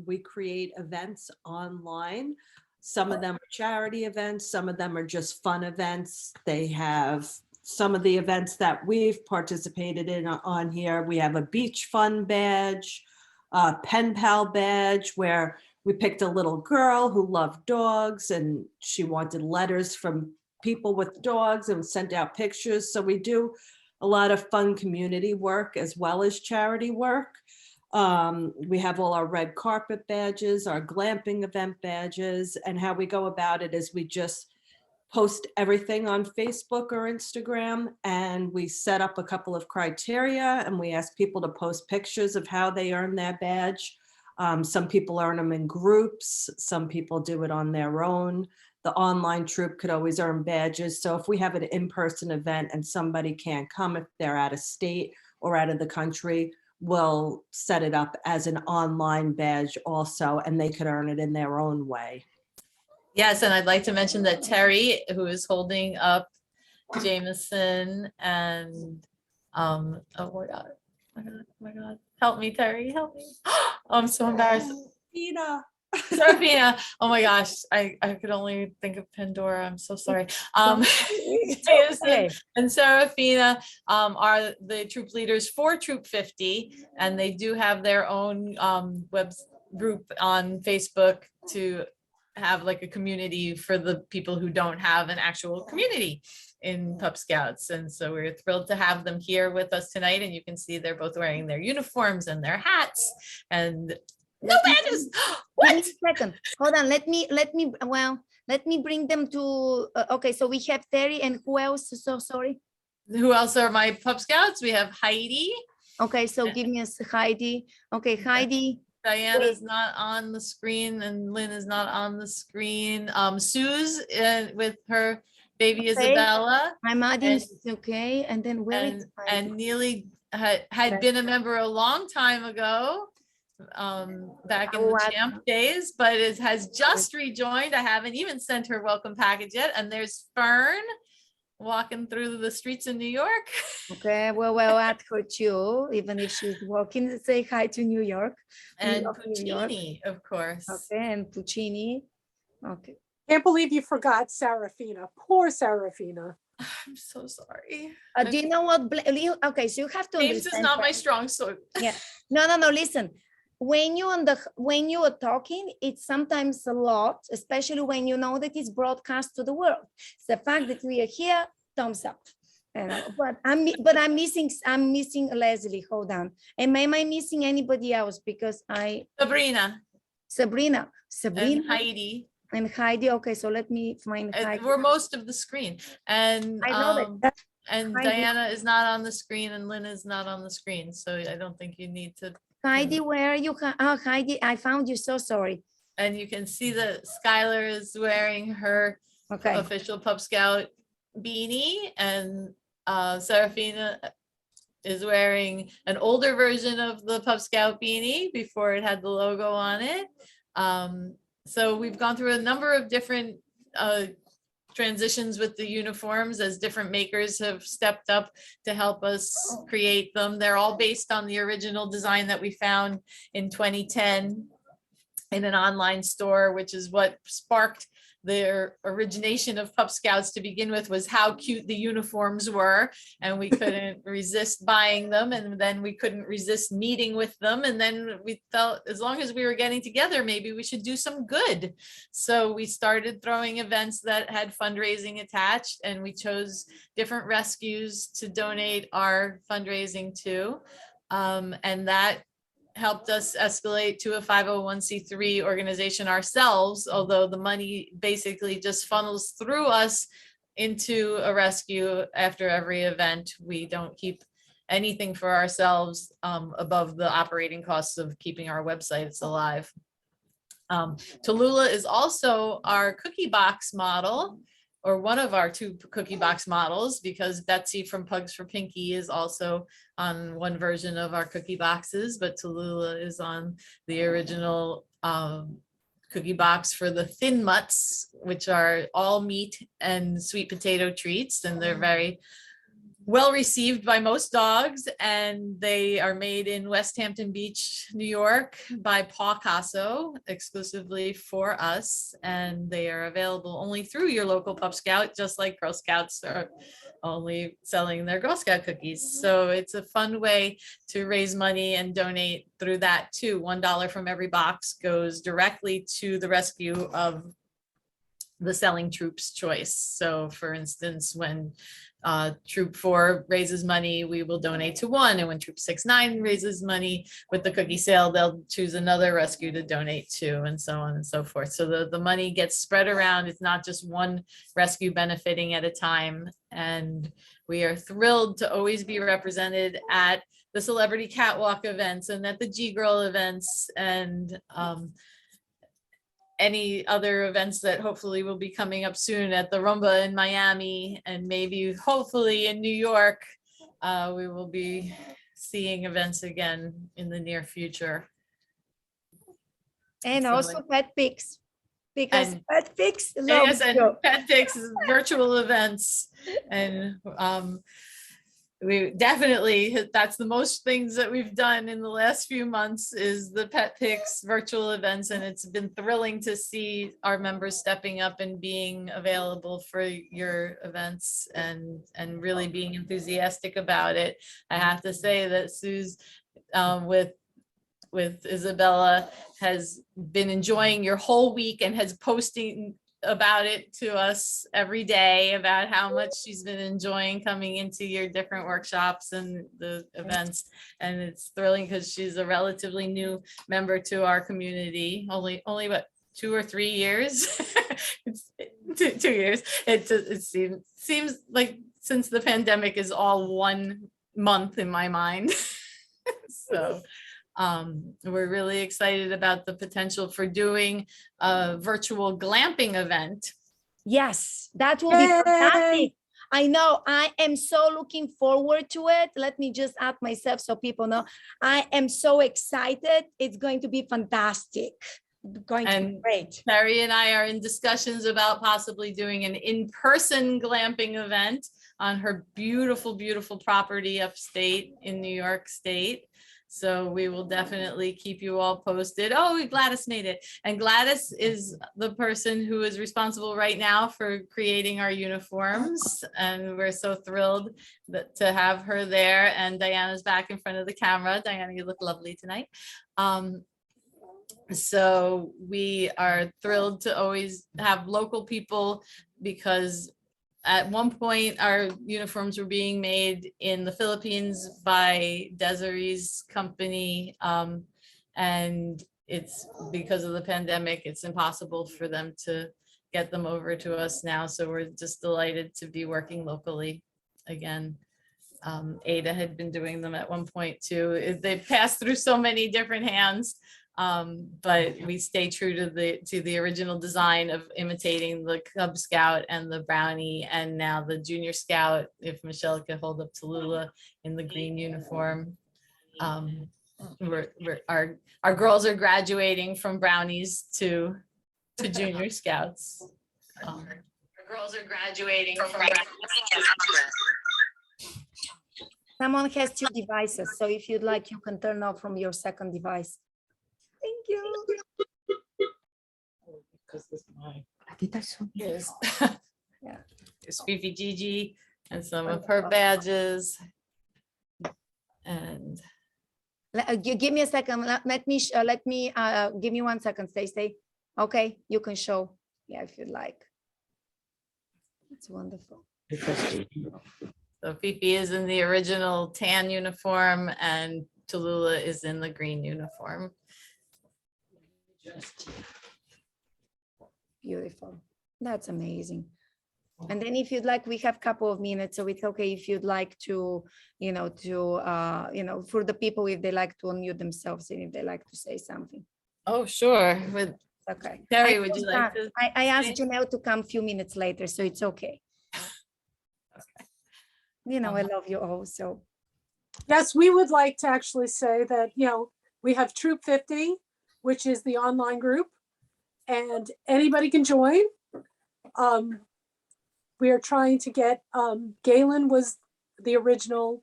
We create events online. Some of them are charity events. Some of them are just fun events. They have some of the events that we've participated in on here. We have a beach fun badge, a pen pal badge, where we picked a little girl who loved dogs, and she wanted letters from people with dogs and sent out pictures. So we do a lot of fun community work as well as charity work. We have all our red carpet badges, our glamping event badges, and how we go about it is we just post everything on Facebook or Instagram, and we set up a couple of criteria, and we ask people to post pictures of how they earn their badge. Some people earn them in groups, some people do it on their own. The online troop could always earn badges. So if we have an in-person event and somebody can't come, if they're out of state or out of the country, we'll set it up as an online badge also, and they could earn it in their own way. Yes, and I'd like to mention that Terry, who is holding up Jameson and oh my God, help me, Terry, help me. Oh, I'm so embarrassed. Serafina. Oh my gosh, I could only think of Pandora. I'm so sorry. Jameson and Serafina are the troop leaders for Troop 50, and they do have their own web group on Facebook to have like a community for the people who don't have an actual community in Pup Scouts. And so we're thrilled to have them here with us tonight. And you can see they're both wearing their uniforms and their hats and no badges. What? Wait a second. Hold on. Let me bring them to, okay. So we have Terry and who else? So sorry. Who else are my Pup Scouts? We have Heidi. Okay. So give me a Heidi. Okay. Heidi. Diana is not on the screen and Lynn is not on the screen. Suze with her baby Isabella. I'm adding, okay. And then where is and Neely had been a member a long time ago, back in the champ days, but it has just rejoined. I haven't even sent her welcome package yet. And there's Fern walking through the streets of New York. Okay, well, add her too, even if she's walking. Say hi to New York. And Puccini, of course. Okay, and Puccini. Okay. Can't believe you forgot Serafina. Poor Serafina. I'm so sorry. Do you know what? Okay, so you have to Names is not my strong suit. Yeah. No. Listen. When you are talking, it's sometimes a lot, especially when you know that it's broadcast to the world. It's the fact that we are here, thumbs up. But I'm missing Leslie. Hold on. Am I missing anybody else? Because Sabrina. And Heidi. And Heidi. Okay, so let me find Heidi. We're most of the screen. And I know that. And Heidi. Diana is not on the screen and Lynn is not on the screen. So I don't think you need to. Heidi, where are you? Oh, Heidi, I found you. So sorry. And you can see that Skylar is wearing her official Pup Scout beanie, and Serafina is wearing an older version of the Pup Scout beanie before it had the logo on it. So we've gone through a number of different transitions with the uniforms as different makers have stepped up to help us create them. They're all based on the original design that we found in 2010 in an online store, which is what sparked their origination of Pup Scouts to begin with, was how cute the uniforms were, and we couldn't resist buying them, and then we couldn't resist meeting with them, and then we felt as long as we were getting together, maybe we should do some good. So we started throwing events that had fundraising attached, and we chose different rescues to donate our fundraising to, and that helped us escalate to a 501c3 organization ourselves, although the money basically just funnels through us into a rescue after every event. We don't keep anything for ourselves above the operating costs of keeping our websites alive. Tallulah is also our cookie box model, or one of our 2 cookie box models, because Betsy from Pugs for Pinky is also on one version of our cookie boxes, but Tallulah is on the original cookie box for the Thin Mutts, which are all meat and sweet potato treats, and they're very well received by most dogs, and they are made in West Hampton Beach, New York by Picasso exclusively for us, and they are available only through your local Pup Scout, just like Girl Scouts are only selling their Girl Scout cookies. So it's a fun way to raise money and donate through that too. $1 from every box goes directly to the rescue of the selling troop's choice. So for instance, when Troop 4 raises money, we will donate to one. And when Troop 6-9 raises money with the cookie sale, they'll choose another rescue to donate to, and so on and so forth. So the money gets spread around. It's not just one rescue benefiting at a time. And we are thrilled to always be represented at the celebrity catwalk events and at the G-Girl events and any other events that hopefully will be coming up soon at the Rumba in Miami, and maybe hopefully in New York. We will be seeing events again in the near future. And So, also PetPix, because and- PetPix Yes, loves and you. PetPix virtual events, and we definitely, that's the most things that we've done in the last few months is the PetPix virtual events, and it's been thrilling to see our members stepping up and being available for your events and really being enthusiastic about it. I have to say that Sue's with Isabella has been enjoying your whole week and has posting about it to us every day about how much she's been enjoying coming into your different workshops and the events. And it's thrilling because she's a relatively new member to our community, only what, 2 or 3 years. It's 2 years. It seems like since the pandemic is all 1 month in my mind. So we're really excited about the potential for doing a virtual glamping event. Yes, that will be fantastic. I know. I am so looking forward to it. Let me just add myself so people know. I am so excited. It's going to be fantastic. Going to be great. Terry and I are in discussions about possibly doing an in-person glamping event on her beautiful, beautiful property upstate in New York State. So we will definitely keep you all posted. Oh, Gladys made it. And Gladys is the person who is responsible right now for creating our uniforms. And we're so thrilled to have her there. And Diana's back in front of the camera. Diana, you look lovely tonight. So we are thrilled to always have local people, because at one point, our uniforms were being made in the Philippines by Desiree's company. And it's because of the pandemic, it's impossible for them to get them over to us now. So we're just delighted to be working locally again. Ada had been doing them at one point too. They passed through so many different hands. But we stay true to the original design of imitating the Cub Scout and the Brownie, and now the Junior Scout, if Michelle could hold up Tallulah in the green uniform. Our girls are graduating from Brownies to Junior Scouts. Our girls are graduating from Someone has 2 devices, so if you'd like, you can turn off from your second device. Thank you. Because this is Yeah. It's Fifi Gigi and some of her badges. And Give me a second. Let me give me 1 second, Stacy. Okay, you can show. Yeah, if you'd like. It's wonderful. so Fifi is in the original tan uniform and Tallulah is in the green uniform. Beautiful. That's amazing. And then if you'd like, we have a couple of minutes, so it's okay if you'd like to, for the people, if they like to unmute themselves and if they like to say something. Oh, sure. Okay. Terry, would you like to? I asked Janelle to come a few minutes later, so it's okay. I love you all, so. Yes, we would like to actually say that, we have Troop 50, which is the online group, and anybody can join. We are trying to get, Galen was the original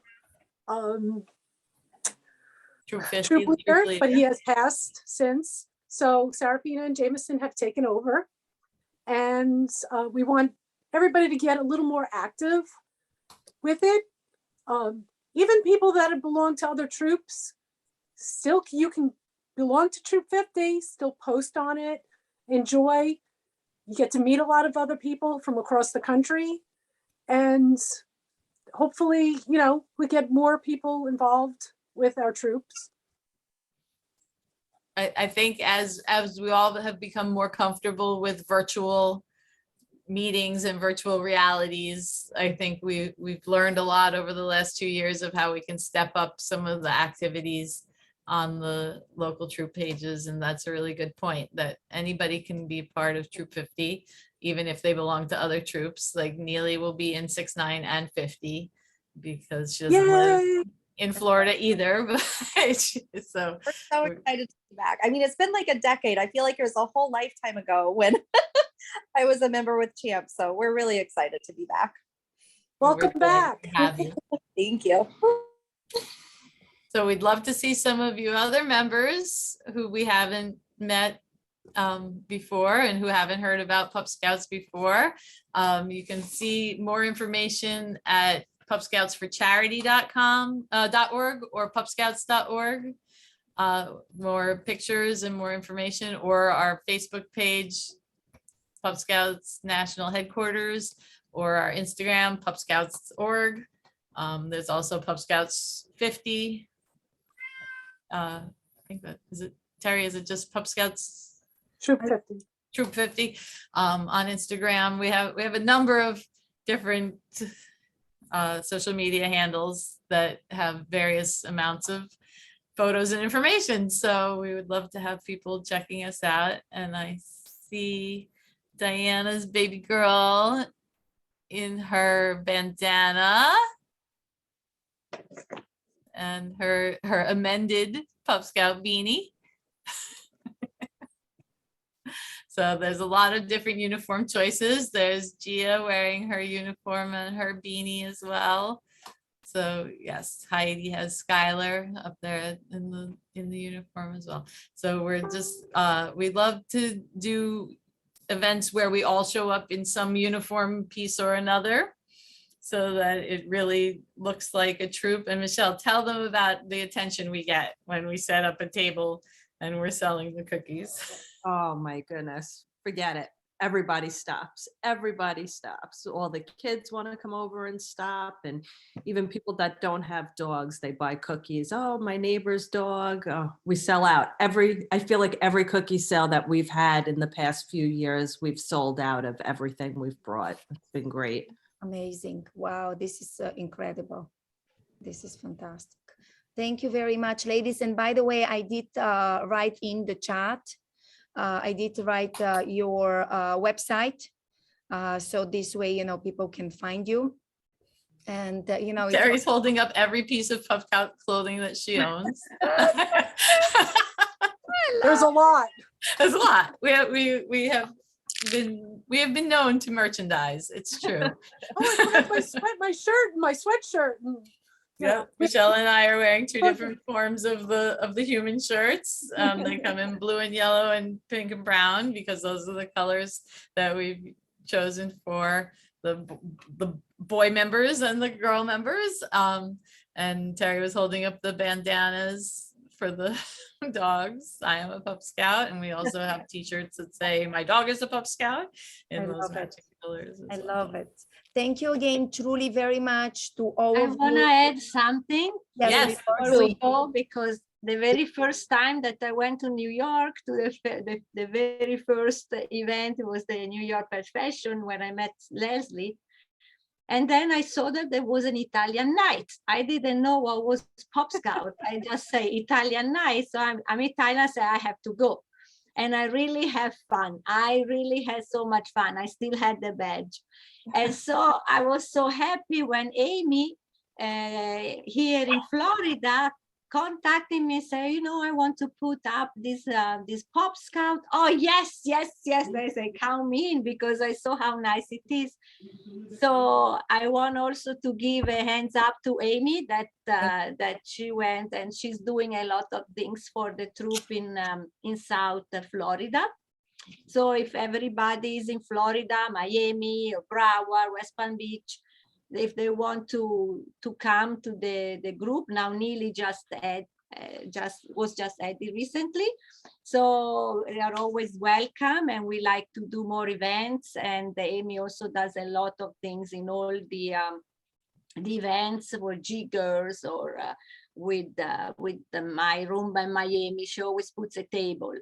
troop leader, but he has passed since. So Serafina and Jameson have taken over. And we want everybody to get a little more active with it. Even people that have belonged to other troops, still you can belong to Troop 50, still post on it, enjoy You get to meet a lot of other people from across the country. And hopefully, we get more people involved with our troops. I think as we all have become more comfortable with virtual meetings and virtual realities, I think we've learned a lot over the last 2 years of how we can step up some of the activities on the local troop pages. And that's a really good point, that anybody can be part of Troop 50, even if they belong to other troops. Like Neely will be in 6, 9, and 50 because she doesn't live in Florida either. But so we're so excited to be back. I mean, it's been like a decade. I feel like it was a whole lifetime ago when I was a member with Champ. So we're really excited to be back. Welcome back. Thank you. So we'd love to see some of you other members who we haven't met before and who haven't heard about PupScouts before. You can see more information at PupScoutsForCharity.org or PupScouts.org. More pictures and more information, or our Facebook page, PupScouts National Headquarters, or our Instagram, PupScouts.org. There's also PupScouts 50. I think that is it. Terry, is it just PupScouts? Troop 50. Troop 50 on Instagram. We have a number of different social media handles that have various amounts of photos and information. So we would love to have people checking us out. And I see Diana's baby girl in her bandana and her amended Pup Scout beanie. So there's a lot of different uniform choices. There's Gia wearing her uniform and her beanie as well. So yes, Heidi has Skylar up there in the uniform as well. So we're just we love to do events where we all show up in some uniform piece or another, so that it really looks like a troop. And Michelle, tell them about the attention we get when we set up a table and we're selling the cookies. Oh my goodness, forget it. Everybody stops. Everybody stops. All the kids want to come over and stop. And even people that don't have dogs, they buy cookies. Oh, my neighbor's dog. Oh, we sell out. I feel like every cookie sale that we've had in the past few years, we've sold out of everything we've brought. It's been great. Amazing. Wow, this is incredible. This is fantastic. Thank you very much, ladies. And by the way, I did write in the chat. I did write your website. So this way, people can find you. And, Terry's holding up every piece of Pup Scout clothing that she owns. There's a lot. There's a lot. We have been known to merchandise. It's true. Oh, I forgot my shirt, my sweatshirt. Yeah, Michelle and I are wearing two different forms of the human shirts. They come in blue and yellow and pink and brown because those are the colors that we've chosen for the boy members and the girl members. And Terry was holding up the bandanas for the dogs. I am a Pup Scout, and we also have t-shirts that say "My dog is a Pup Scout" in those matching colors. I love it. Thank you again, truly very much to all of you. I want to add something. Yes. Before we go, because the very first time that I went to New York to the very first event was the New York Pet Fashion when I met Leslie. And then I saw that there was an Italian night. I didn't know what was Pup Scout. I just say Italian night. So I'm Italian, so I have to go. And I really have fun. I really had so much fun. I still had the badge. And so I was so happy when Amy here in Florida contacted me and said, I want to put up this Pup Scout. Oh, yes. They say, count me in, because I saw how nice it is. So I want also to give a hands up to Amy that she went and she's doing a lot of things for the troop in South Florida. So if everybody is in Florida, Miami, or Broward, West Palm Beach, if they want to come to the group, now Neely just was just added recently. So they are always welcome, and we like to do more events. And Amy also does a lot of things in all the events for jiggers or with the My Room by Miami. She always puts a table.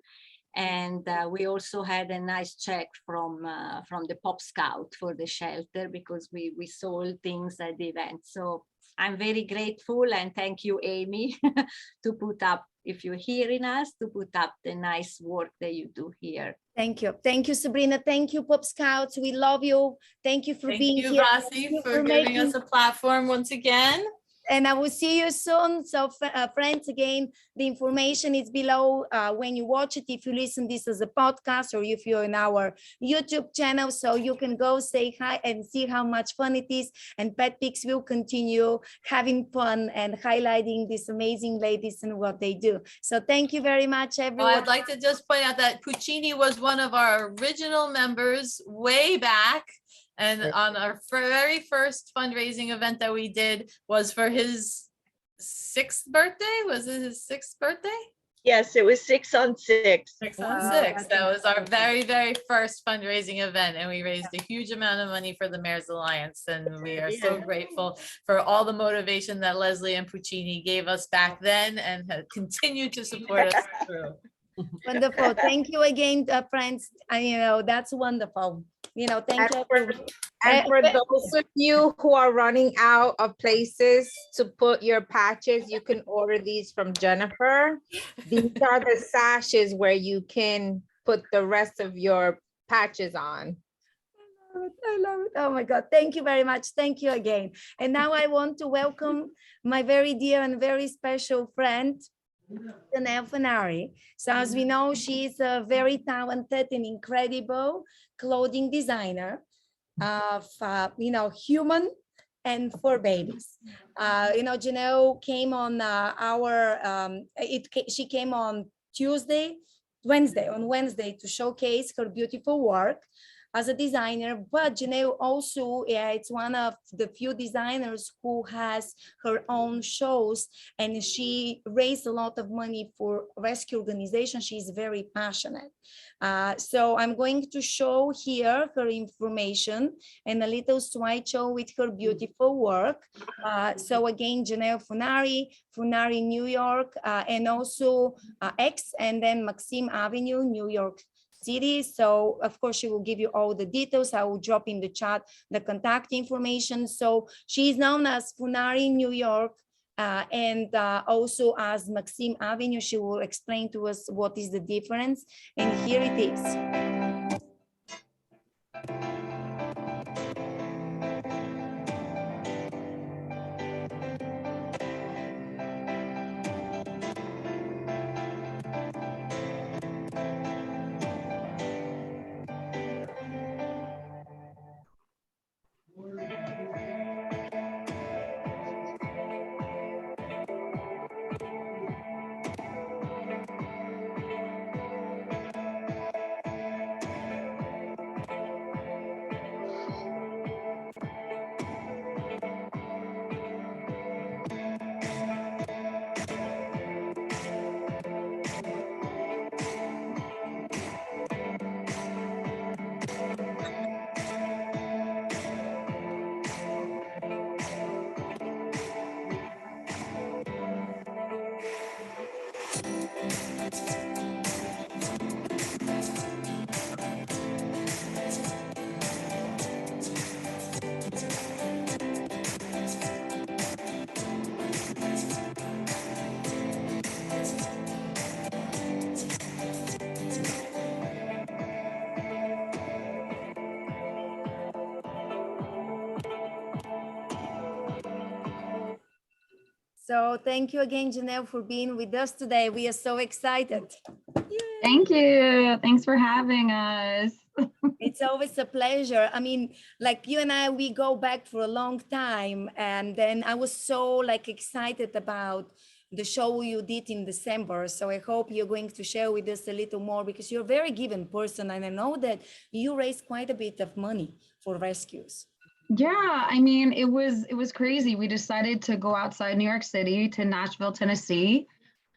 And we also had a nice check from the PupScout for the shelter, because we sold things at the event. So I'm very grateful, and thank you, Amy, to put up, if you're hearing us, to put up the nice work that you do here. Thank you. Thank you, Sabrina. Thank you, PupScouts. We love you. Thank you for being here. Thank you, Basi, for giving us a platform once again. And I will see you soon. So friends, again, the information is below when you watch it. If you listen this as a podcast, or if you're in our YouTube channel, so you can go say hi and see how much fun it is. And PetPix will continue having fun and highlighting these amazing ladies and what they do. So thank you very much, everyone. Well, I'd like to just point out that Puccini was one of our original members way back. And on our very first fundraising event that we did was for his 6th birthday. Was it his 6th birthday? Yes, it was 6 on 6. 6 on 6. That was our very, very first fundraising event. And we raised a huge amount of money for the Mayor's Alliance. And we are so grateful for all the motivation that Leslie and Puccini gave us back then and have continued to support us through. Wonderful. Thank you again, friends. That's wonderful. Thank you. And for those of you who are running out of places to put your patches, you can order these from Jennifer. These are the sashes where you can put the rest of your patches on. I love it. Oh my God. Thank you very much. Thank you again. And now I want to welcome my very dear and very special friend, Janelle Funari. So as we know, she's a very talented and incredible clothing designer of, human and for babies. Janelle came on she came on Wednesday to showcase her beautiful work as a designer, but Janelle also, it's one of the few designers who has her own shows, and she raised a lot of money for rescue organizations. She's very passionate. So I'm going to show here her information and a little slideshow with her beautiful work. So again, Janelle Funari, New York, and also X, and then Maxim Avenue, New York City. So of course she will give you all the details. I will drop in the chat the contact information. So she's known as Funari New York, and also as Maxim Avenue. She will explain to us what is the difference, and here it is. So thank you again, Janelle, for being with us today. We are so excited. Yay. Thank you. Thanks for having us. It's always a pleasure. I mean, like you and I, we go back for a long time. And then I was so excited about the show you did in December. So I hope you're going to share with us a little more, because you're a very given person. And I know that you raised quite a bit of money for rescues. Yeah, I mean, it was crazy. We decided to go outside New York City to Nashville, Tennessee.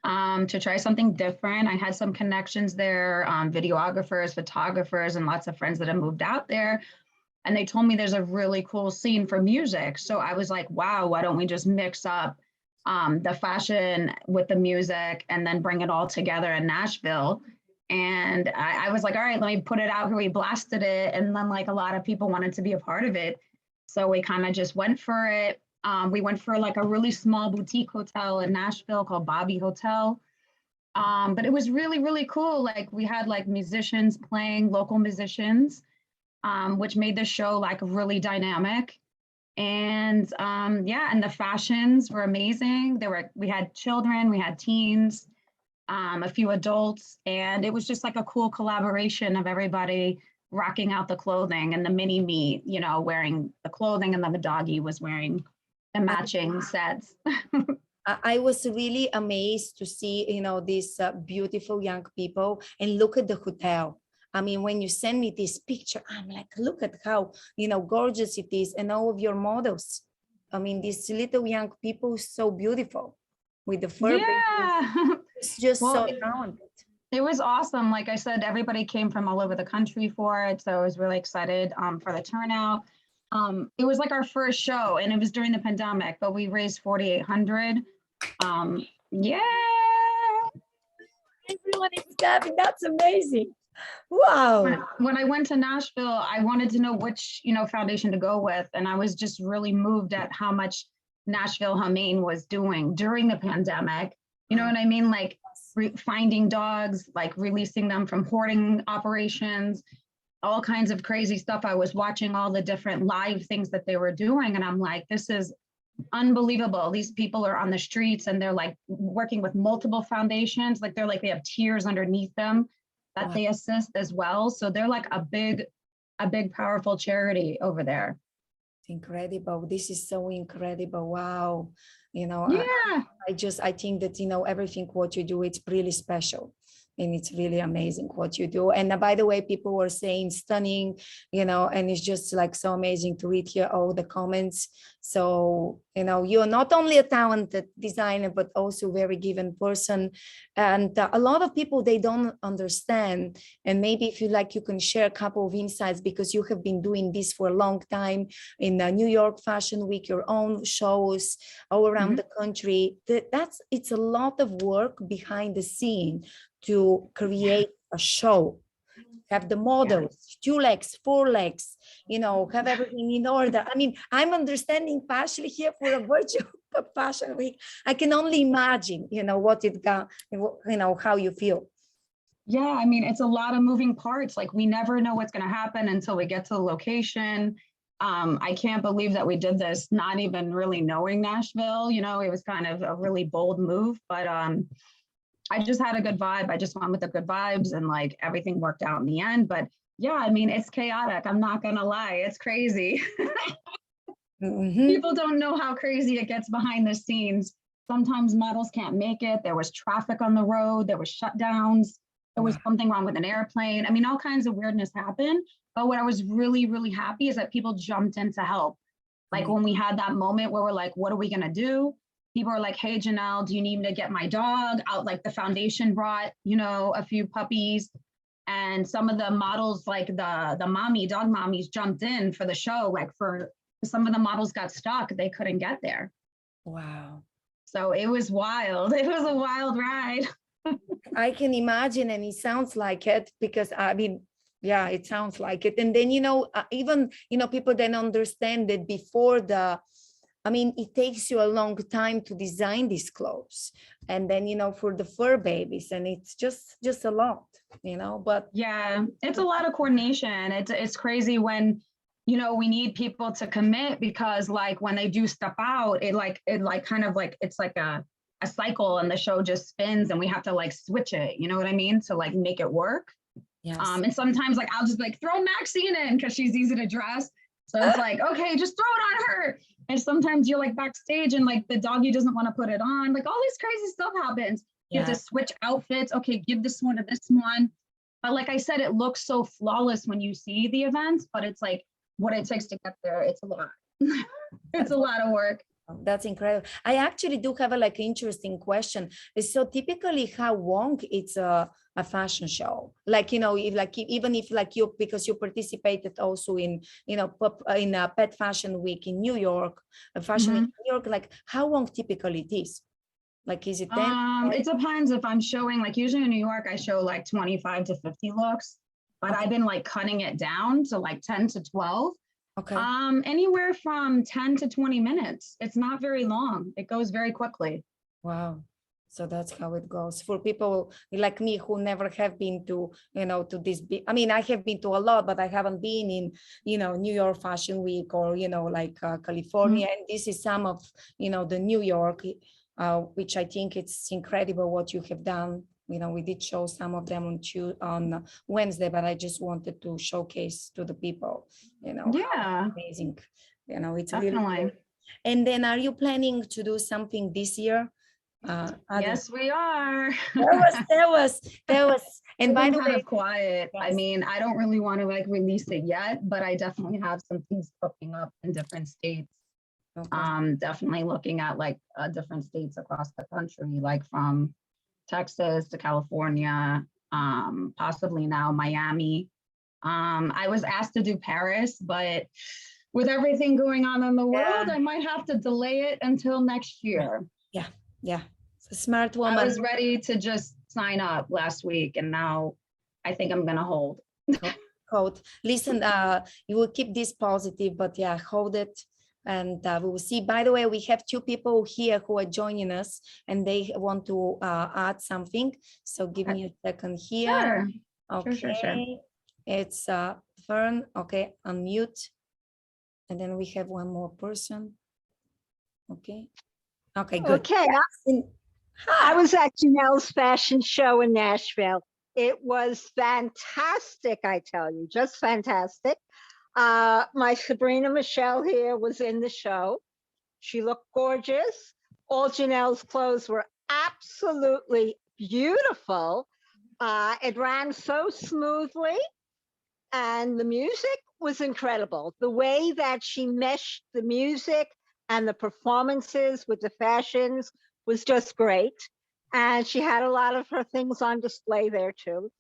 to try something different. I had some connections there, videographers, photographers, and lots of friends that have moved out there. And they told me there's a really cool scene for music. So I was like, wow, why don't we just mix up the fashion with the music and then bring it all together in Nashville? And I was like, all right, let me put it out here. We blasted it. And then like a lot of people wanted to be a part of it. So we kind of just went for it. We went for like a really small boutique hotel in Nashville called Bobby Hotel. But it was really, really cool. Like we had like musicians playing, local musicians, which made the show like really dynamic. And yeah, and the fashions were amazing. We had children, we had teens, a few adults, and it was just like a cool collaboration of everybody rocking out the clothing, and the mini me, you know, wearing the clothing, and then the doggy was wearing the matching sets. I was really amazed to see, you know, these beautiful young people, and look at the hotel. I mean, when you send me this picture, I'm like, look at how, you know, gorgeous it is, and all of your models. I mean, these little young people, so beautiful with the fur. Yeah. It's just Well, so talented. It was awesome. Like I said, everybody came from all over the country for it. So I was really excited for the turnout. It was like our first show, and it was during the pandemic, but we raised $4,800. Yeah. Everyone is clapping. That's amazing. Wow. When I went to Nashville, I wanted to know which, you know, foundation to go with. And I was just really moved at how much Nashville Humane was doing during the pandemic. You know what I mean? Like finding dogs, like releasing them from hoarding operations, all kinds of crazy stuff. I was watching all the different live things that they were doing. And I'm like, this is unbelievable. These people are on the streets and they're like working with multiple foundations. Like they have tiers underneath them that they assist as well. So they're like a big, powerful charity over there. Incredible. This is so incredible. Wow. You know, yeah. I think that, you know, everything what you do, it's really special. And it's really amazing what you do. And by the way, people were saying stunning, you know, and it's just like so amazing to read here all the comments. So, you know, you're not only a talented designer, but also very given person. And a lot of people, they don't understand. And maybe if you like, you can share a couple of insights, because you have been doing this for a long time in New York Fashion Week, your own shows all around the country. It's a lot of work behind the scene to create a show, have the models, 2 legs, 4 legs, you know, have everything in order. I mean, I'm understanding partially here for a virtual fashion week. I can only imagine, you know, what it got, you know, how you feel. Yeah, I mean, it's a lot of moving parts. Like we never know what's going to happen until we get to the location. I can't believe that we did this, not even really knowing Nashville. You know, it was kind of a really bold move, but I just had a good vibe. I just went with the good vibes, and like everything worked out in the end. But yeah, I mean, it's chaotic. I'm not gonna lie, it's crazy. People don't know how crazy it gets behind the scenes. Sometimes models can't make it. There was traffic on the road. There was shutdowns. There was something wrong with an airplane. I mean, all kinds of weirdness happened. But what I was really, really happy is that people jumped in to help. Like when we had that moment where we're like, what are we gonna do? People are like, hey, Janelle, do you need me to get my dog out? Like the foundation brought, you know, a few puppies, and some of the models, like the dog mommies jumped in for the show. Like for some of the models got stuck, they couldn't get there. Wow. So it was wild. It was a wild ride. I can imagine, and it sounds like it, because I mean, yeah, it sounds like it. And then, you know, even, you know, people then understand that before I mean, it takes you a long time to design these clothes, and then, you know, for the fur babies, and it's just a lot, you know. But yeah, it's a lot of coordination. It's crazy when, you know, we need people to commit, because like when they do step out, it kind of like it's like a cycle, and the show just spins, and we have to like switch it. You know what I mean? To like make it work. Yes. And sometimes like I'll just like throw Maxine in because she's easy to dress. So it's like, okay, just throw it on her. And sometimes you're like backstage and like the doggy doesn't want to put it on. Like all this crazy stuff happens. You have to switch outfits. Okay, give this one to this one. But like I said, it looks so flawless when you see the events, but it's like what it takes to get there. It's a lot. It's a lot of work. That's incredible. I actually do have a like interesting question. So typically, how long it's a fashion show? Like, you know, if like even if like you, because you participated also in, you know, in a Pet Fashion Week in New York, a fashion week in New York, like how long typically it is? Like, is it 10? It depends if I'm showing, like usually in New York, I show like 25 to 50 looks, but I've been like cutting it down to like 10 to 12. Okay. Anywhere from 10 to 20 minutes. It's not very long. It goes very quickly. Wow. So that's how it goes for people like me who never have been to, you know, to this big, I mean, I have been to a lot, but I haven't been in, you know, New York Fashion Week or, you know, like California. And this is some of, you know, the New York, which I think it's incredible what you have done. You know, we did show some of them on Wednesday, but I just wanted to showcase to the people, you know, how amazing, you know, it's definitely. really cool. And then are you planning to do something this year? Yes, we are. There was. And by the way, kind of quiet. I mean, I don't really want to like release it yet, but I definitely have some things cooking up in different states. Definitely looking at like different states across the country, like from Texas to California, possibly now Miami. I was asked to do Paris, but with everything going on in the world, I might have to delay it until next year. Yeah. It's a smart woman. I was ready to just sign up last week, and now I think I'm gonna hold. Listen, you will keep this positive, but yeah, hold it. And we will see. By the way, we have 2 people here who are joining us and they want to add something. So give me a second here. Sure. Okay. Sure. It's Fern. Okay, unmute. And then we have one more person. Okay. Okay, good. Okay. I was at Janelle's fashion show in Nashville. It was fantastic, I tell you, just fantastic. My Sabrina Michelle here was in the show. She looked gorgeous. All Janelle's clothes were absolutely beautiful. It ran so smoothly and the music was incredible. The way that she meshed the music and the performances with the fashions was just great. And she had a lot of her things on display there too.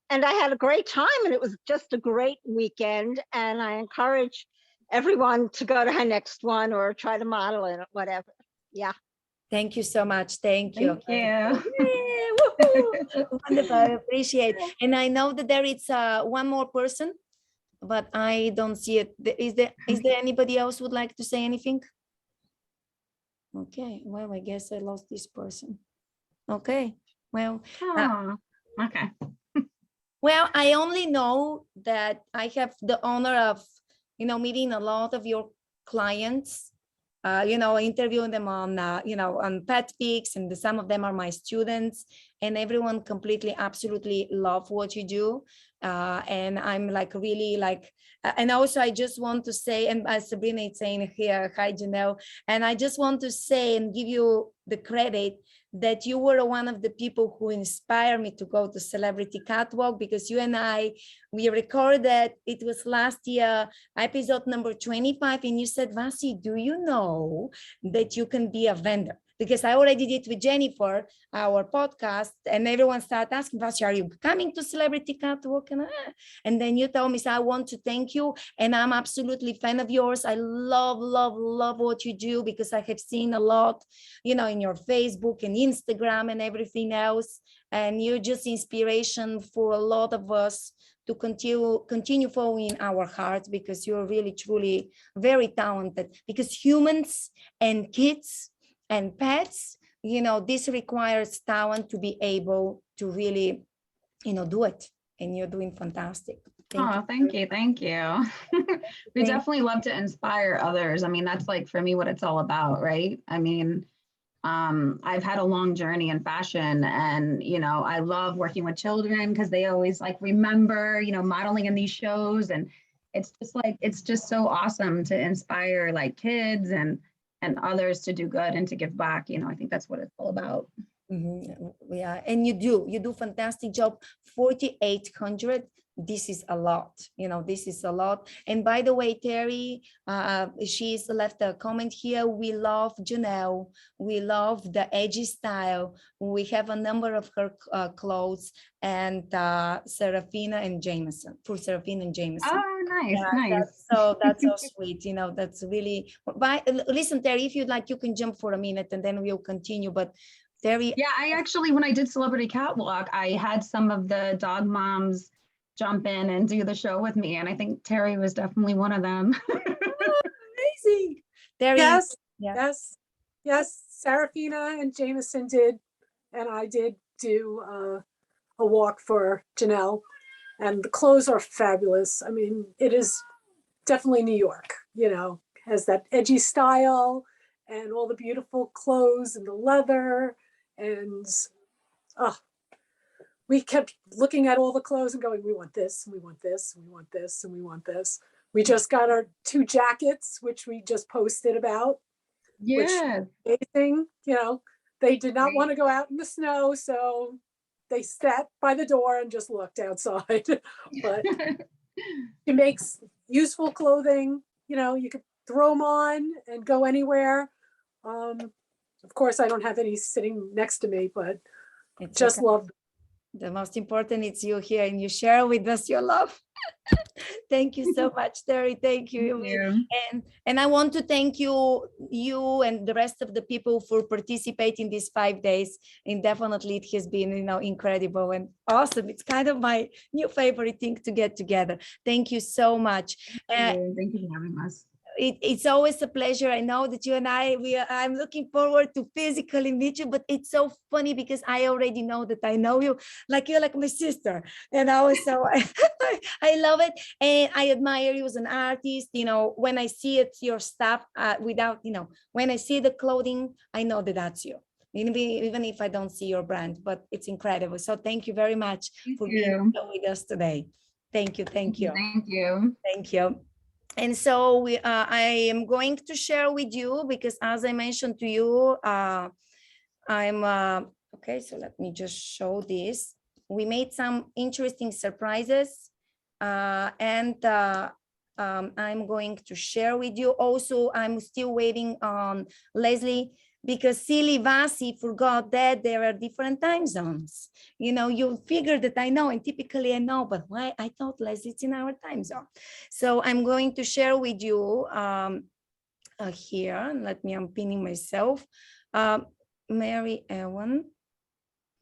And I had a great time, and it was just a great weekend. And I encourage everyone to go to her next one or try to model in it, whatever. Yeah. Thank you so much. Thank you. Thank you. Wonderful. I appreciate it. And I know that there is one more person, but I don't see it. Is there anybody else who would like to say anything? Okay. Well, I guess I lost this person. Okay. Well. Okay. Well, I only know that I have the honor of, you know, meeting a lot of your clients, you know, interviewing them on, you know, on PetPix, and some of them are my students, and everyone completely, absolutely love what you do. And I'm like really like, and also I just want to say, and as Sabrina is saying here, hi Janelle, and I just want to say and give you the credit that you were one of the people who inspired me to go to Celebrity Catwalk, because you and we recorded, it was last year, episode number 25, and you said, Vasi, do you know that you can be a vendor? Because I already did with Jennifer, our podcast, and everyone started asking, Vasi, are you coming to Celebrity Catwalk? And then you told me, so I want to thank you, and I'm absolutely fan of yours. I love, love, love what you do, because I have seen a lot, you know, in your Facebook and Instagram and everything else, and you're just inspiration for a lot of us to continue following our hearts, because you're really, truly very talented, because humans and kids and pets, you know, this requires talent to be able to really, you know, do it. And you're doing fantastic. Thank you. We definitely love to inspire others. I mean, that's like for me what it's all about, right? I mean, I've had a long journey in fashion, and, you know, I love working with children because they always like remember, you know, modeling in these shows, and it's just so awesome to inspire like kids and others to do good and to give back. You know, I think that's what it's all about. Yeah, and you do fantastic job. 4,800. This is a lot, this is a lot. And by the way, Terry, she's left a comment here. We love Janelle. We love the edgy style. We have a number of her clothes, and Serafina and Jameson, for Serafina and Jameson. Oh, nice, Yeah, nice. that's so sweet. That's really. Listen, Terry, if you'd like, you can jump for a minute, and then we'll continue. But Terry, Yeah, I actually, when I did Celebrity Catwalk, I had some of the dog moms jump in and do the show with me, and I think Terry was definitely one of them. Amazing. Terry, Yes, yeah. yes. Serafina and Jameson did, and I did do a walk for Janelle, and the clothes are fabulous. I mean, it is definitely New York, has that edgy style and all the beautiful clothes and the leather, and we kept looking at all the clothes and going, we want this, and we want this, and we want this, and we want this. We just got our 2 jackets, which we just posted about. Yeah. Which amazing, they did not want to go out in the snow, so they sat by the door and just looked outside. But it makes useful clothing, you could throw them on and go anywhere. Of course, I don't have any sitting next to me, but It's just okay. love them. The most important is you here, and you share with us your love. Thank you so much, Terry. Thank you. And I want to thank you and the rest of the people for participating these 5 days. And definitely it has been, incredible and awesome. It's kind of my new favorite thing to get together. Thank you so much. Thank you for having us. It's always a pleasure. I know that you and I'm looking forward to physically meet you, but it's so funny because I already know that I know you, like you're like my sister. And so I love it. And I admire you as an artist. When I see your stuff when I see the clothing, I know that that's you. Even if I don't see your brand, but it's incredible. So thank you very much for being with us today. Thank you. Thank you. Thank you. Thank you. And so I am going to share with you, because as I mentioned to you, okay, so let me just show this. We made some interesting surprises, and I'm going to share with you. Also, I'm still waiting on Leslie, because Silly Vasi forgot that there are different time zones. You figure that I know, and typically I know, but why? I thought Leslie's in our time zone. So I'm going to share with you here. I'm pinning myself. Mary Ellen.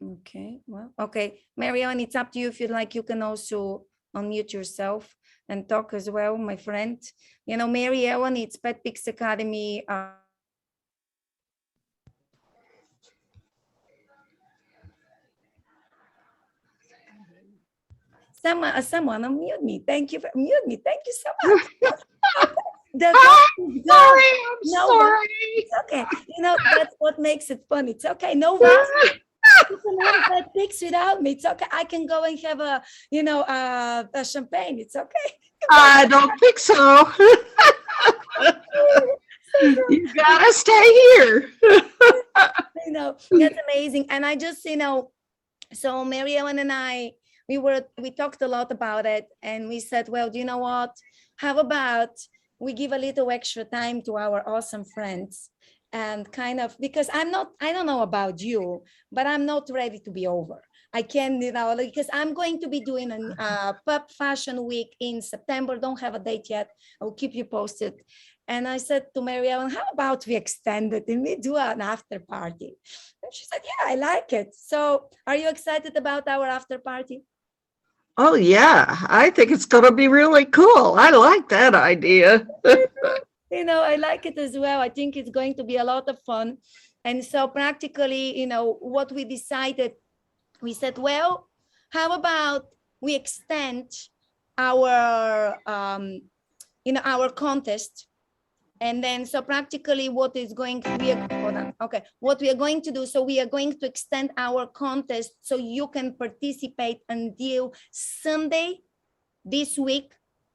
Okay, well, okay. Mary Ellen, it's up to you. If you'd like, you can also unmute yourself and talk as well, my friend. Mary Ellen, it's PetPix Academy. Someone unmute me. Thank you for mute me. Thank you so much. Sorry, I'm sorry. It's okay. That's what makes it fun. It's okay. No rush. You can have PetPix without me. It's okay. I can go and have a champagne. It's okay. I don't think so. You gotta stay here. That's amazing. And I just, so Mary Ellen and I, we talked a lot about it, and we said, well, do you know what? How about we give a little extra time to our awesome friends, and because I don't know about you, but I'm not ready to be over. I can, because I'm going to be doing a Pup Fashion Week in September. Don't have a date yet. I'll keep you posted. And I said to Mary Ellen, how about we extend it and we do an after party? And she said, yeah, I like it. So are you excited about our after party? Oh yeah, I think it's gonna be really cool. I like that idea. I like it as well. I think it's going to be a lot of fun. And so practically, what we decided, we said, well, how about we extend our, our contest. And then, so practically what is going to be, what we are going to do, so we are going to extend our contest so you can participate until Sunday this week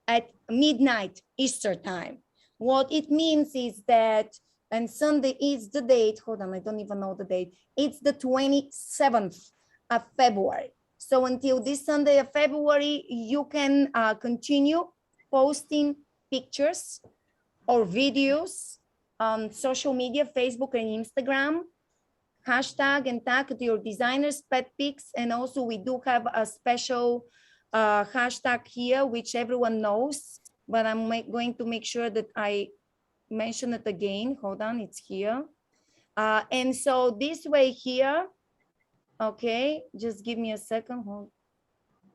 at midnight Eastern time. What it means is that And Sunday is the date. Hold on, I don't even know the date. It's the 27th of February. So until this Sunday of February, you can continue posting pictures or videos on social media, Facebook and Instagram. Hashtag and tag your designers, PetPix, and also we do have a special hashtag here, which everyone knows, but I'm going to make sure that I mention it again. Hold on, it's here. And so this way here, okay, just give me a second. Hold.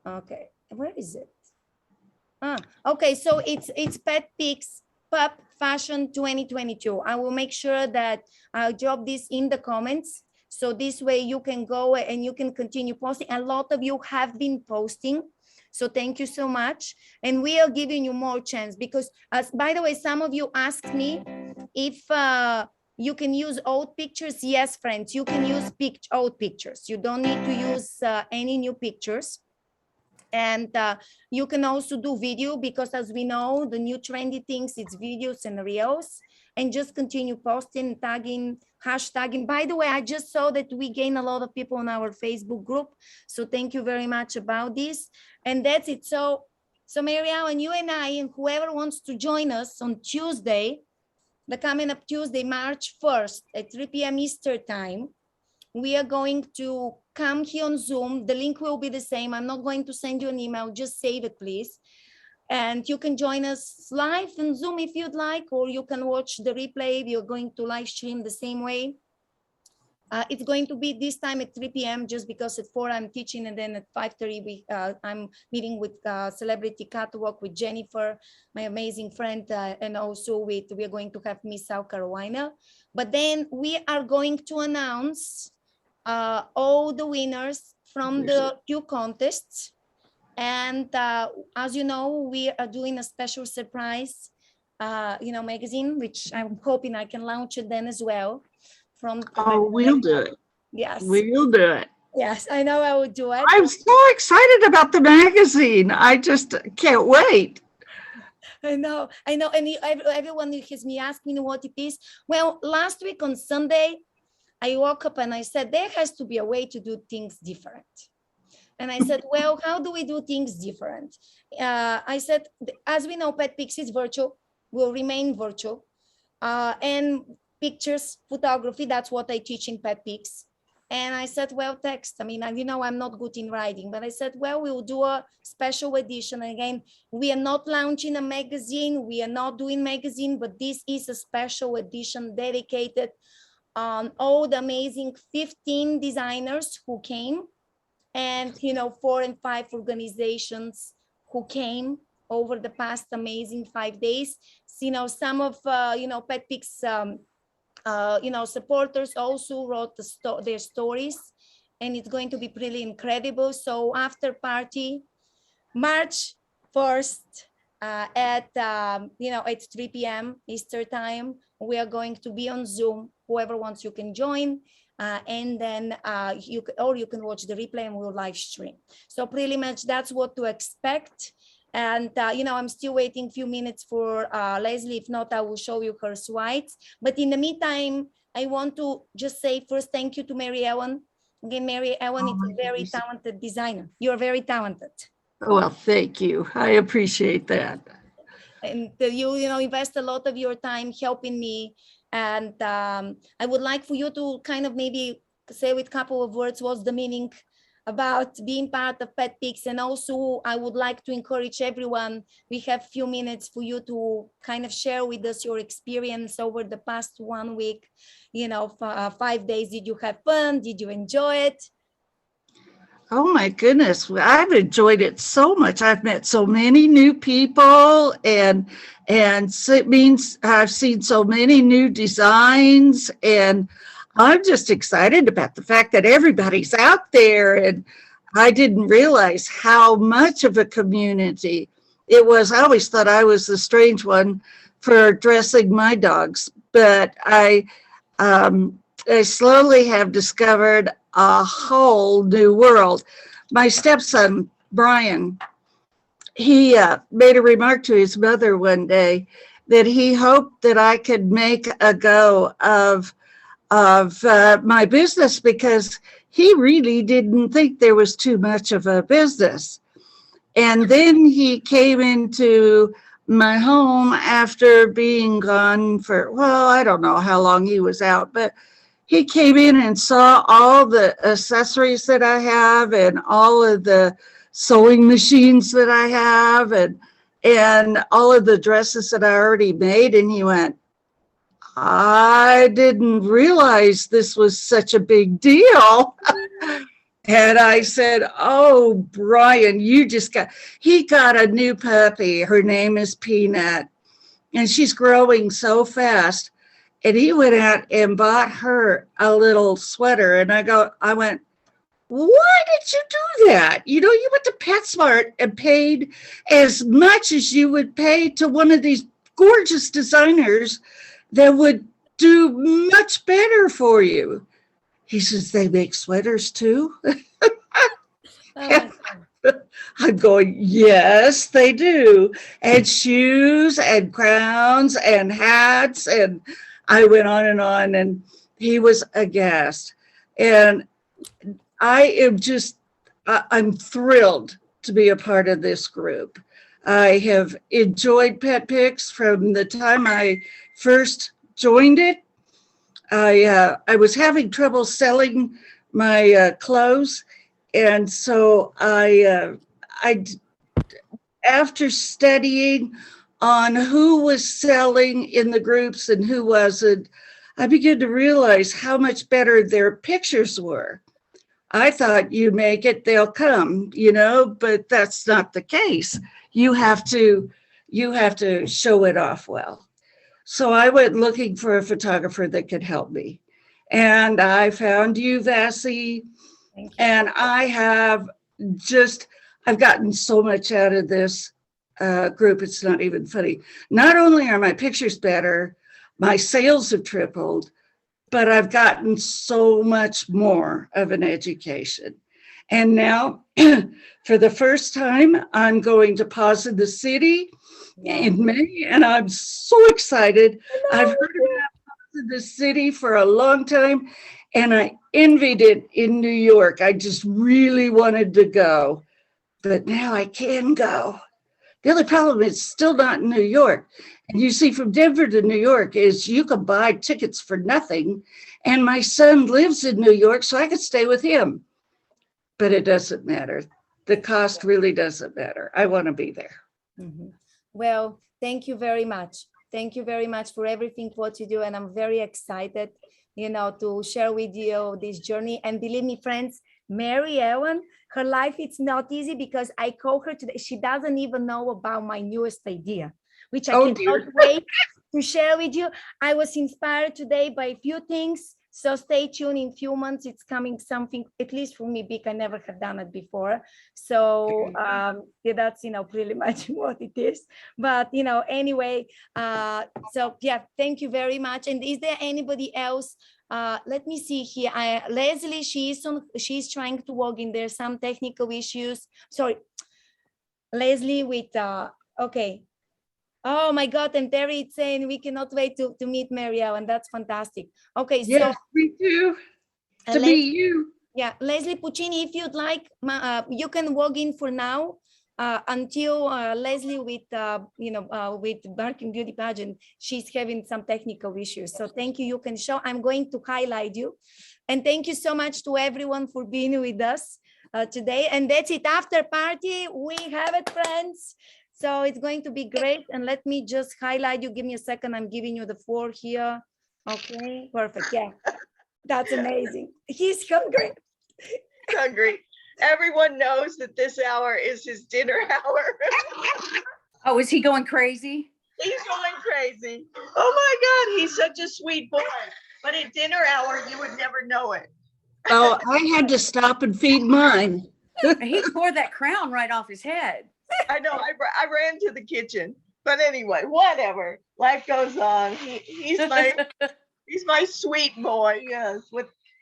Okay, where is it? Okay, so it's PetPix Pup Fashion 2022. I will make sure that I'll drop this in the comments. So this way you can go and you can continue posting. A lot of you have been posting. So thank you so much. And we are giving you more chance because, by the way, some of you asked me if you can use old pictures. Yes, friends, you can use old pictures. You don't need to use any new pictures. And you can also do video because, as we know, the new trendy things, it's videos and reels, and just continue posting, tagging, hashtagging. By the way, I just saw that we gain a lot of people on our Facebook group. So thank you very much about this. And that's it. So Mary Ellen, you and I, and whoever wants to join us on Tuesday, the coming up Tuesday, March 1st at 3 p.m. Eastern time, we are going to come here on Zoom. The link will be the same. I'm not going to send you an email. Just save it, please. And you can join us live on Zoom if you'd like, or you can watch the replay. We are going to live stream the same way. It's going to be this time at 3 p.m. just because at 4 I'm teaching, and then at 5:30 I'm meeting with Celebrity Catwalk with Jennifer, my amazing friend, and also we are going to have Miss South Carolina. But then we are going to announce all the winners from the two contests. And as you know, we are doing a special surprise, magazine, which I'm hoping I can launch it then as well. We'll do it. Yes. We'll do it. Yes, I know I will do it. I'm so excited about the magazine. I just can't wait. I know. And everyone has me asking what it is. Well, last week on Sunday, I woke up and I said, there has to be a way to do things different. And I said, well, how do we do things different? I said, as we know, PetPix is virtual, will remain virtual. And pictures, photography, that's what I teach in PetPix. And I said, well, text. I mean, I'm not good in writing, but I said, well, we'll do a special edition. Again, we are not launching a magazine. We are not doing magazine, but this is a special edition dedicated on all the amazing 15 designers who came, and 4 and 5 organizations who came over the past amazing 5 days. Some of PetPix supporters also wrote their stories, and it's going to be pretty incredible. So after party, March 1st at 3 p.m. Eastern time, we are going to be on Zoom. Whoever wants, you can join. And then you can watch the replay and we'll live stream. So pretty much that's what to expect. And, I'm still waiting a few minutes for Leslie. If not, I will show you her slides. But in the meantime, I want to just say first, thank you to Mary Ellen. Again, Mary Ellen is a very talented designer. You're very talented. Well, thank you. I appreciate that. And you invest a lot of your time helping me. And I would like for you to kind of maybe say with a couple of words what's the meaning about being part of PetPix. And also I would like to encourage everyone, we have a few minutes for you to kind of share with us your experience over the past 1 week, 5 days. Did you have fun? Did you enjoy it? Oh my goodness, I've enjoyed it so much. I've met so many new people, and it means I've seen so many new designs, and I'm just excited about the fact that everybody's out there. And I didn't realize how much of a community it was. I always thought I was the strange one for dressing my dogs, but I slowly have discovered a whole new world. My stepson, Brian, he made a remark to his mother one day, that he hoped that I could make a go of my business, because he really didn't think there was too much of a business. And then he came into my home after being gone for, well, I don't know how long he was out, but he came in and saw all the accessories that I have and all of the sewing machines that I have and all of the dresses that I already made. And he went, I didn't realize this was such a big deal. And I said, oh, Brian, he got a new puppy. Her name is Peanut, and she's growing so fast. And he went out and bought her a little sweater. And I went, why did you do that? You went to PetSmart and paid as much as you would pay to one of these gorgeous designers that would do much better for you. He says, they make sweaters too? I'm going, yes, they do. And shoes and crowns and hats. And I went on, and he was aghast. And I'm thrilled to be a part of this group. I have enjoyed PetPix from the time I first joined it. I was having trouble selling my clothes, and so I after studying on who was selling in the groups and who wasn't, I began to realize how much better their pictures were. I thought, you make it, they'll come, but that's not the case. You have to show it off well. So I went looking for a photographer that could help me. And I found you, Vassie. And I've gotten so much out of this group, it's not even funny. Not only are my pictures better, my sales have tripled, but I've gotten so much more of an education. And now, for the first time, I'm going to Paws in the City in May, and I'm so excited. I've heard about Paws in the City for a long time, and I envied it in New York. I just really wanted to go, but now I can go. The only problem is still not in New York. And you see, from Denver to New York is you can buy tickets for nothing. And my son lives in New York, so I could stay with him. But it doesn't matter. The cost really doesn't matter. I want to be there. Mm-hmm. Well, thank you very much. Thank you very much for everything what you do. And I'm very excited, to share with you this journey. And believe me, friends, Mary Ellen, her life, it's not easy because I called her today. She doesn't even know about my newest idea, which I cannot wait to share with you. I was inspired today by a few things. So stay tuned. In a few months, it's coming something, at least for me, big. I never have done it before. So that's, pretty much what it is. But, anyway, so yeah, thank you very much. And is there anybody else? Let me see here. Leslie, she's trying to log in. There's some technical issues. Sorry, Leslie with, okay. Oh my God, and Terry is saying we cannot wait to meet Marielle, and that's fantastic. Okay, yes, so me too. To meet you. Yeah, Leslie Puccini, if you'd like, you can log in for now until Leslie with Barking Beauty Pageant, she's having some technical issues. So thank you. You can show. I'm going to highlight you, and thank you so much to everyone for being with us today. And that's it. After party, we have it, friends. So it's going to be great. And let me just highlight you. Give me a second. I'm giving you the floor here. Okay, perfect. Yeah, that's amazing. He's hungry. Hungry. Everyone knows that this hour is his dinner hour. Oh, is he going crazy? He's going crazy. Oh my God, he's such a sweet boy. But at dinner hour, you would never know it. Oh, I had to stop and feed mine. He tore that crown right off his head. I know. I ran to the kitchen, but anyway, whatever. Life goes on. He's my sweet boy. Yes,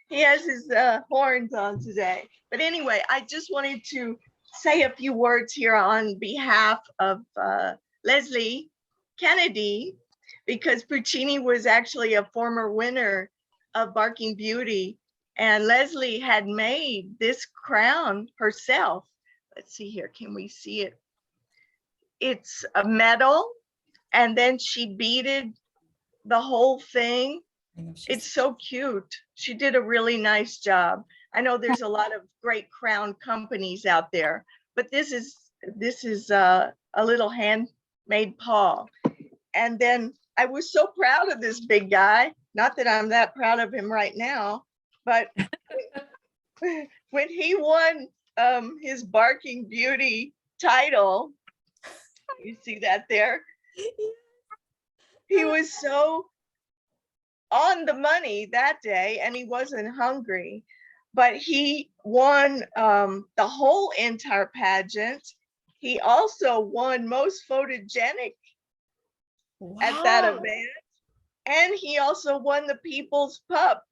he has his horns on today. But anyway, I just wanted to say a few words here on behalf of Leslie Kennedy, because Puccini was actually a former winner of Barking Beauty, and Leslie had made this crown herself. Let's see here, can we see it? It's a metal, and then she beaded the whole thing. It's so cute. She did a really nice job. I know there's a lot of great crown companies out there, but this is a little handmade paw. And then I was so proud of this big guy. Not that I'm that proud of him right now, but when he won his Barking Beauty title, you see that there? He was so on the money that day, and he wasn't hungry, but he won the whole entire pageant. He also won most photogenic at that event, and he also won the People's Pup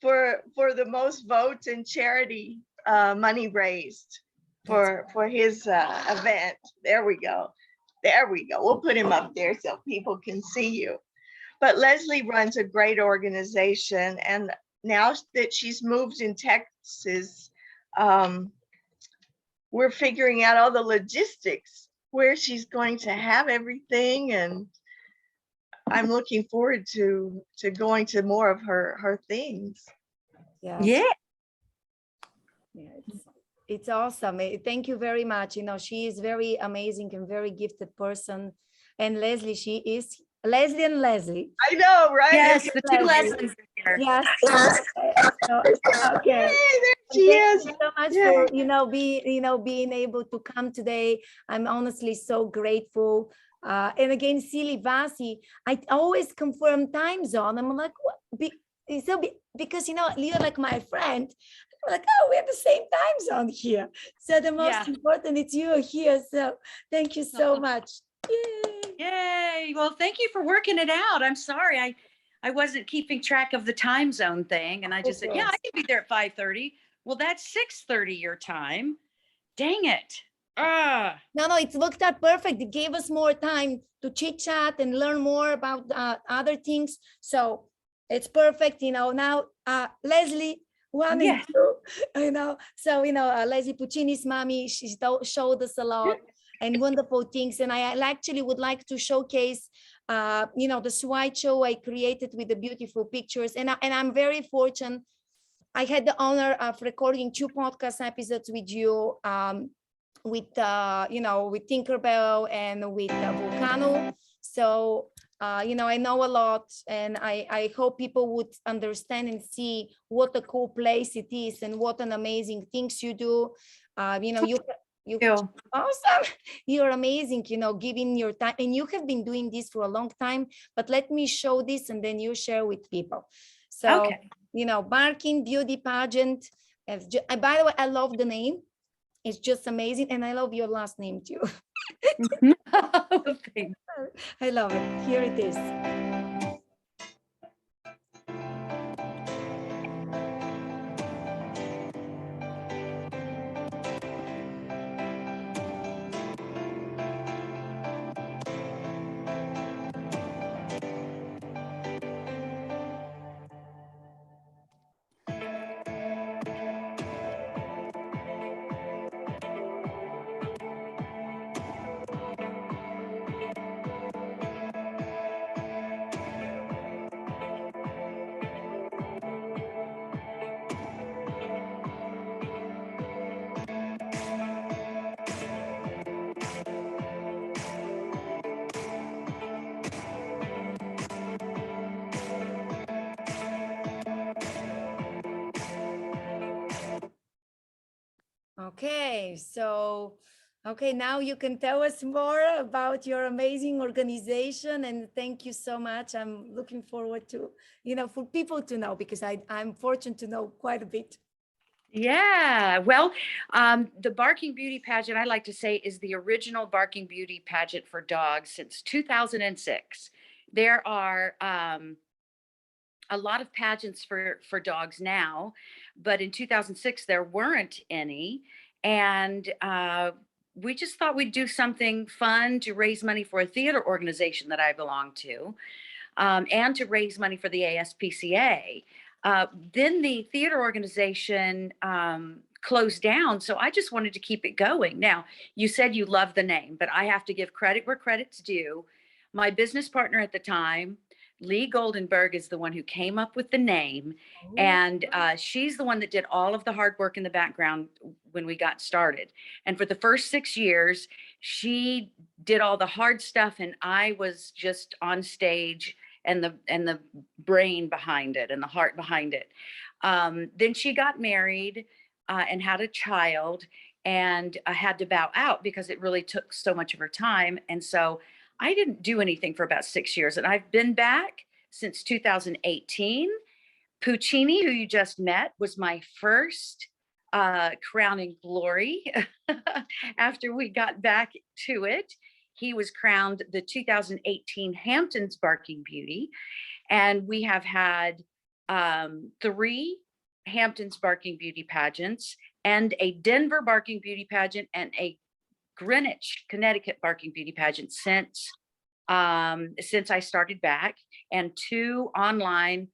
for the most votes and charity money raised for his event. There we go. There we go. We'll put him up there so people can see you. But Leslie runs a great organization, and now that she's moved in Texas, we're figuring out all the logistics, where she's going to have everything, and I'm looking forward to going to more of her things. Yeah. It's awesome. Thank you very much. You know, she is very amazing and very gifted person. And Leslie, she is Leslie and Leslie. I know, right? Yes, the two Leslies here. Yes. Okay. Yay, there she Thank is. you so much Yay. for being able to come today. I'm honestly so grateful. And again, Silly Vasi, I always confirm time zone. I'm like, what? Because you're like my friend. I'm like, oh, we have the same time zone here. So the most important is you're here. So thank you so much. Yay. Well, thank you for working it out. I'm sorry. I wasn't keeping track of the time zone thing. And I just said, yeah, I can be there at 5:30. Well, that's 6:30 your time. Dang it. No, it worked out perfect. It gave us more time to chit chat and learn more about other things. So it's perfect. Now Leslie, 1 and 2, so Leslie Puccini's mommy, she showed us a lot and wonderful things, and I actually would like to showcase the slideshow I created with the beautiful pictures, and I'm very fortunate. I had the honor of recording 2 podcast episodes with you, with Tinkerbell and with Volcano. So I know a lot, and I hope people would understand and see what a cool place it is and what an amazing things you do. You awesome. You're amazing, giving your time, and you have been doing this for a long time, but let me show this and then you share with people. So, Barking Beauty Pageant. By the way, I love the name. It's just amazing. And I love your last name too. I love it. Here it is. Okay, so now you can tell us more about your amazing organization, and thank you so much. I'm looking forward to, for people to know, because I'm fortunate to know quite a bit. Yeah, well, the Barking Beauty Pageant, I like to say, is the original Barking Beauty Pageant for dogs since 2006. There are a lot of pageants for dogs now, but in 2006 there weren't any, and we just thought we'd do something fun to raise money for a theater organization that I belong to, and to raise money for the ASPCA. Then the theater organization closed down, so I just wanted to keep it going. Now, you said you love the name, but I have to give credit where credit's due. My business partner at the time, Lee Goldenberg, is the one who came up with the name, and she's the one that did all of the hard work in the background when we got started. And for the first 6 years, she did all the hard stuff, and I was just on stage and the brain behind it and the heart behind it. Then she got married and had a child, and had to bow out because it really took so much of her time. And so I didn't do anything for about 6 years, and I've been back since 2018. Puccini, who you just met, was my first crowning glory. After we got back to it, he was crowned the 2018 Hamptons Barking Beauty, and we have had 3 Hamptons Barking Beauty pageants, and a Denver Barking Beauty pageant, and a Greenwich, Connecticut Barking Beauty pageant since I started back, and 2 online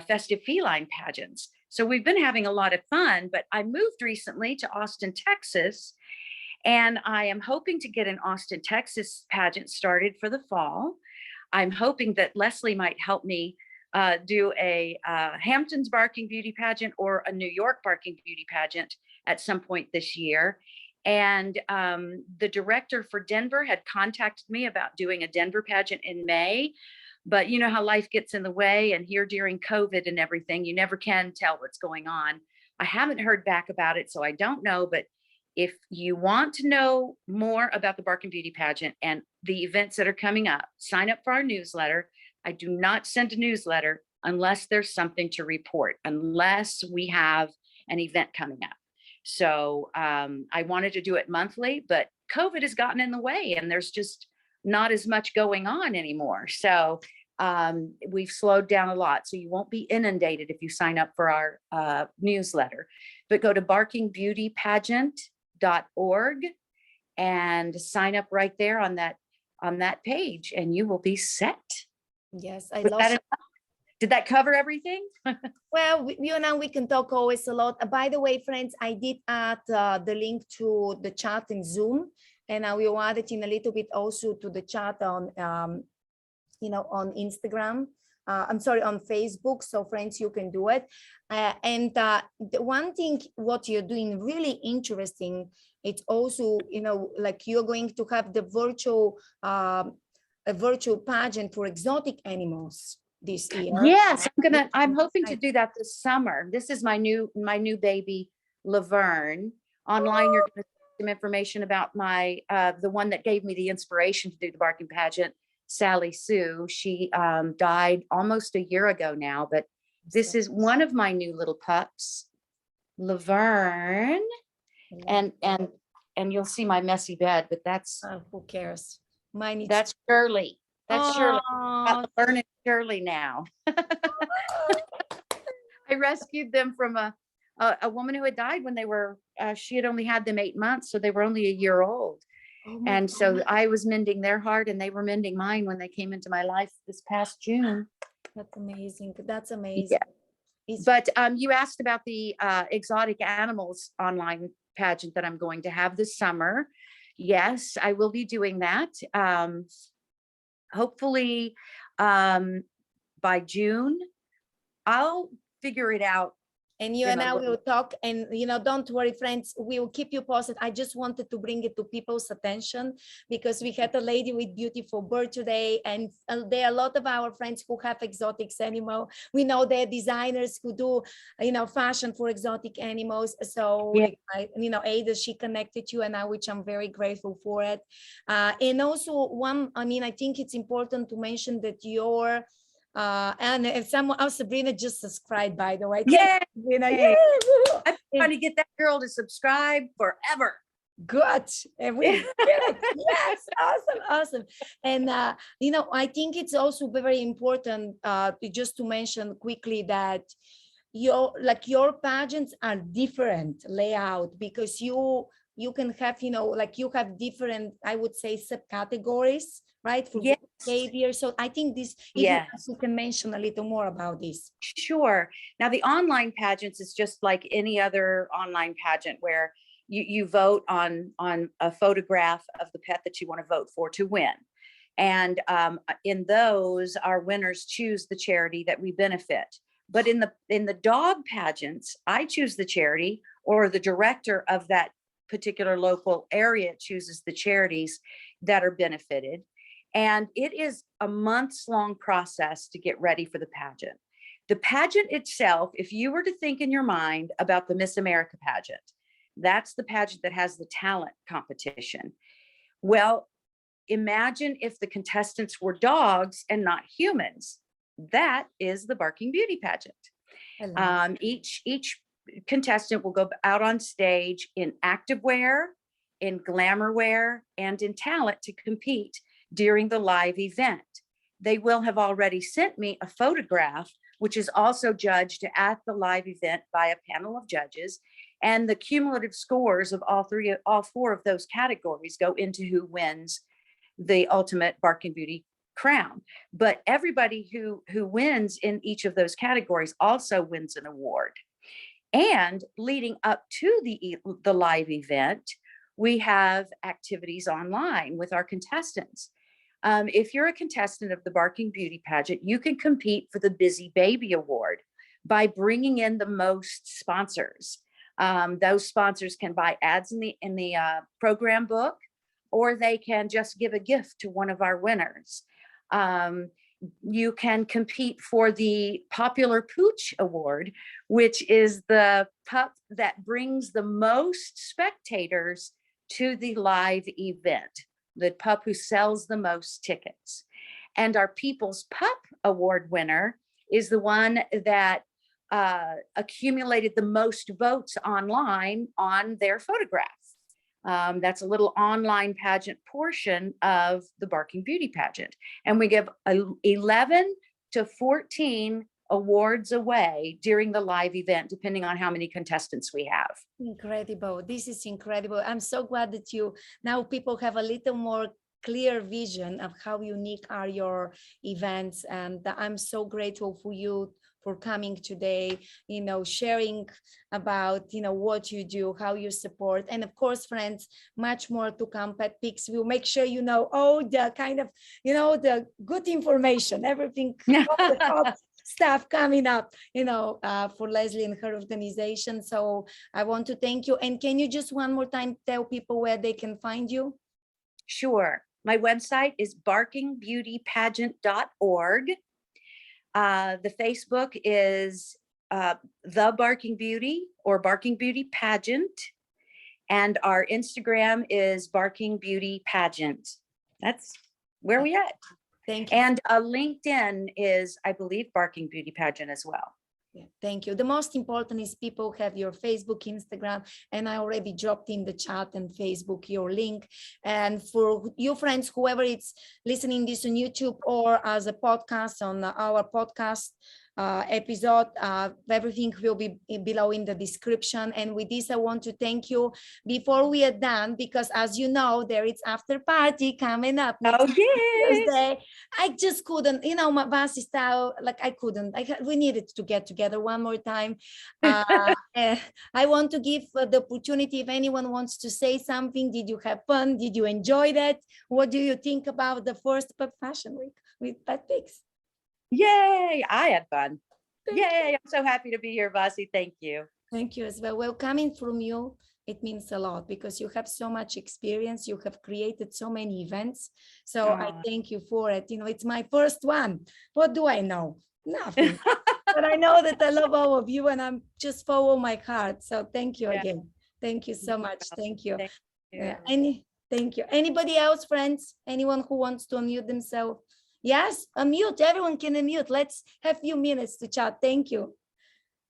festive feline pageants. So we've been having a lot of fun. But I moved recently to Austin, Texas, and I am hoping to get an Austin, Texas pageant started for the fall. I'm hoping that Leslie might help me do a Hamptons Barking Beauty pageant or a New York Barking Beauty pageant at some point this year. And the director for Denver had contacted me about doing a Denver pageant in May, but you know how life gets in the way, and here during COVID and everything, you never can tell what's going on. I haven't heard back about it, so I don't know. But if you want to know more about the Barking Beauty pageant and the events that are coming up, sign up for our newsletter. I do not send a newsletter unless there's something to report, unless we have an event coming up. So I wanted to do it monthly, but COVID has gotten in the way, and there's just not as much going on anymore. So we've slowed down a lot. So you won't be inundated if you sign up for our newsletter. But go to barkingbeautypageant.org and sign up right there on that page, and you will be set. Yes, I love it. Did that cover everything? Well, you know, we can talk always a lot. By the way, friends, I did add the link to the chat in Zoom, and I will add it in a little bit also to the chat on, you know, on Instagram. I'm sorry, on Facebook. So friends, you can do it. And the one thing, what you're doing really interesting, it's also, you know, like you're going to have the virtual, a virtual pageant for exotic animals this year. Yes, I'm hoping to do that this summer. This is my new baby, Laverne. Online, you're going to see some information about my the one that gave me the inspiration to do the barking pageant, Sally Sue. She died almost a year ago now, but this is one of my new little pups, Laverne. And you'll see my messy bed, but that's who cares? Mine is that's Shirley. That's Shirley. Aw. Laverne and Shirley now. I rescued them from a woman who had died when they were, she had only had them 8 months, so they were only a year old. And so I was mending their heart, and they were mending mine when they came into my life this past June. That's amazing. That's amazing. Yeah. But you asked about the exotic animals online pageant that I'm going to have this summer. Yes, I will be doing that. Hopefully by June, I'll figure it out. And you and I will talk, and you know, don't worry, friends, we will keep you posted. I just wanted to bring it to people's attention because we had a lady with beautiful bird today, and there are a lot of our friends who have exotic animals. We know they're designers who do, you know, fashion for exotic animals. So, yeah. You know, Ada, she connected you and I, which I'm very grateful for it. And also I think it's important to mention that your and if someone else, Sabrina just subscribed, by the way. Yeah, Sabrina, yeah. I'm trying to get that girl to subscribe forever. Good. And we yes, awesome. And you know, I think it's also very important just to mention quickly that your pageants are different layout because you you can have, like you have different, I would say, subcategories, right? For Yes. behavior. So I think this, if you can mention a little more about this. Sure. Now, the online pageants is just like any other online pageant where you vote on a photograph of the pet that you want to vote for to win. And in those, our winners choose the charity that we benefit. But in the dog pageants, I choose the charity, or the director of that particular local area chooses the charities that are benefited. And it is a months-long process to get ready for the pageant. The pageant itself, if you were to think in your mind about the Miss America pageant, that's the pageant that has the talent competition. Well, imagine if the contestants were dogs and not humans. That is the Barking Beauty pageant. Each contestant will go out on stage in activewear, in glamour wear, and in talent to compete during the live event. They will have already sent me a photograph, which is also judged at the live event by a panel of judges. And the cumulative scores of all four of those categories go into who wins the ultimate Barking Beauty crown. But everybody who wins in each of those categories also wins an award. And leading up to the live event, we have activities online with our contestants. If you're a contestant of the Barking Beauty pageant, you can compete for the Busy Baby Award by bringing in the most sponsors. Those sponsors can buy ads in the program book, or they can just give a gift to one of our winners. You can compete for the Popular Pooch Award, which is the pup that brings the most spectators to the live event, the pup who sells the most tickets. And our People's Pup Award winner is the one that accumulated the most votes online on their photograph. That's a little online pageant portion of the Barking Beauty pageant. And we give 11 to 14 awards away during the live event, depending on how many contestants we have. Incredible. This is incredible. I'm so glad that now people have a little more clear vision of how unique are your events. And I'm so grateful for you for coming today, sharing about, what you do, how you support. And of course, friends, much more to come. PetPix will make sure you know all the kind of, the good information, everything, all the top stuff coming up, for Leslie and her organization. So I want to thank you. And can you just one more time tell people where they can find you? Sure. My website is barkingbeautypageant.org. The Facebook is The Barking Beauty or Barking Beauty Pageant. And our Instagram is Barking Beauty Pageant. That's where we at. Thank you. And LinkedIn is, I believe, Barking Beauty Pageant as well. Yeah, thank you. The most important is people have your Facebook, Instagram, and I already dropped in the chat and Facebook your link. And for you friends, whoever is listening this on YouTube or as a podcast on our podcast episode, everything will be below in the description. And with this, I want to thank you before we are done, because as you know, there is after party coming up next Thursday. I just couldn't, my Basi style, like I couldn't, we needed to get together one more time. I want to give the opportunity if anyone wants to say something. Did you have fun? Did you enjoy that? What do you think about the first Pup Fashion Week with PetPix? Yay, I had fun. Yay, I'm so happy to be here, Basi. Thank you. Thank you as well. Well, coming from you, it means a lot because you have so much experience. You have created so many events. So I thank you for it. It's my first one. What do I know? Nothing. But I know that I love all of you and I'm just follow my heart. So thank you again. Thank you so much. Thank you. Thank you. Anybody else, friends? Anyone who wants to unmute themselves? Yes, unmute. Everyone can unmute. Let's have a few minutes to chat. Thank you.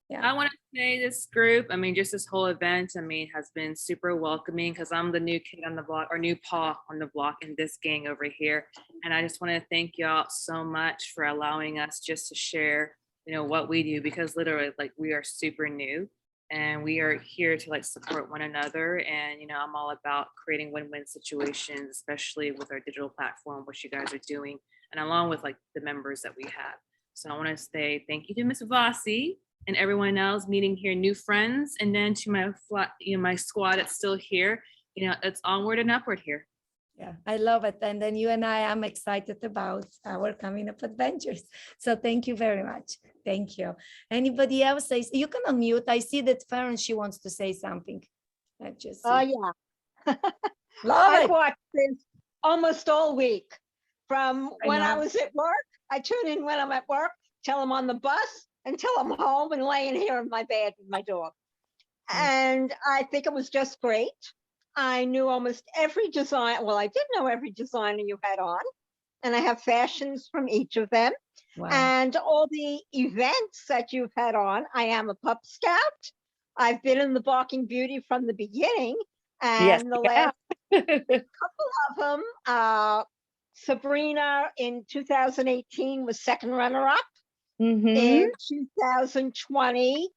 Yeah. I want to say this group, just this whole event, has been super welcoming because I'm the new kid on the block or new paw on the block in this gang over here. And I just want to thank y'all so much for allowing us just to share, what we do, because literally like we are super new And we are here to like support one another. And, you know, I'm all about creating win-win situations, especially with our digital platform, which you guys are doing, and along with like the members that we have. So I want to say thank you to Miss Vasi and everyone else meeting here, new friends, and then to my squad that's still here. You know, it's onward and upward here. Yeah, I love it. And then you and I am excited about our coming up adventures. So thank you very much. Thank you. Anybody else? You can unmute. I see that Farron, she wants to say something. I just Oh, yeah. Love I've it. watched this almost all week. From I when I know. was at work, I tune in when I'm at work, till I'm on the bus, until I'm home and laying here in my bed with my dog. And I think it was just great. I knew almost every design. Well, I did know every designer you had on, and I have fashions from each of them. Wow. And all the events that you've had on. I am a Pup Scout. I've been in the Barking Beauty from the beginning, and the last couple of them, Sabrina in 2018 was second runner-up. In 2020,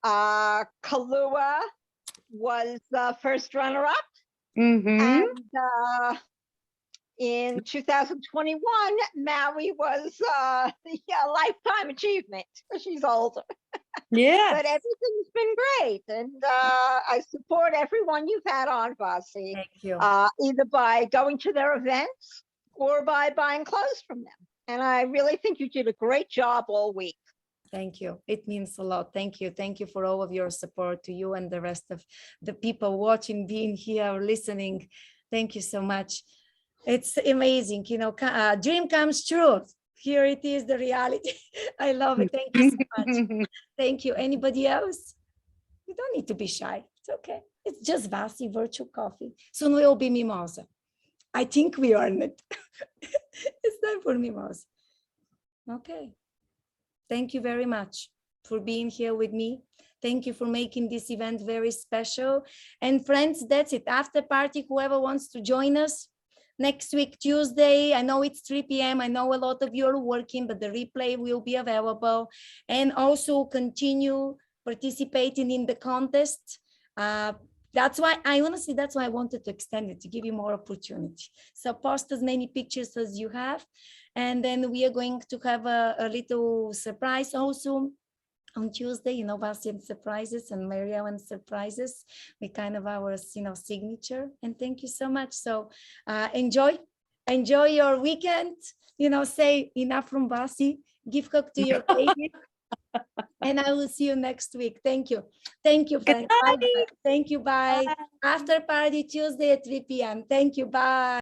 Kahlua was the first runner-up. And in 2021, Maui was the lifetime achievement. She's older. Yeah. But everything's been great. And I support everyone you've had on, Vasi. Thank you. Either by going to their events or by buying clothes from them. And I really think you did a great job all week. Thank you. It means a lot. Thank you. Thank you for all of your support, to you and the rest of the people watching, being here, or listening. Thank you so much. It's amazing. You know, dream comes true. Here it is, the reality. I love it. Thank you so much. Thank you. Anybody else? You don't need to be shy. It's okay. It's just Vasi virtual coffee. Soon we'll be mimosa. I think we earned it. It's time for mimosa. Okay. Thank you very much for being here with me. Thank you for making this event very special. And friends, that's it. After party, whoever wants to join us next week, Tuesday. I know it's 3 p.m. I know a lot of you are working, but the replay will be available. And also continue participating in the contest. That's why I wanted to extend it, to give you more opportunity. So post as many pictures as you have. And then we are going to have a little surprise also on Tuesday, you know, Bastian surprises and Marianne surprises. We kind of our, you know, signature. And thank you so much. So enjoy your weekend, you know, say enough from Basi, give hug to your baby. And I will see you next week. Thank you. Thank you, friends. Bye. Thank you. Bye. After party Tuesday at 3 p.m. Thank you. Bye.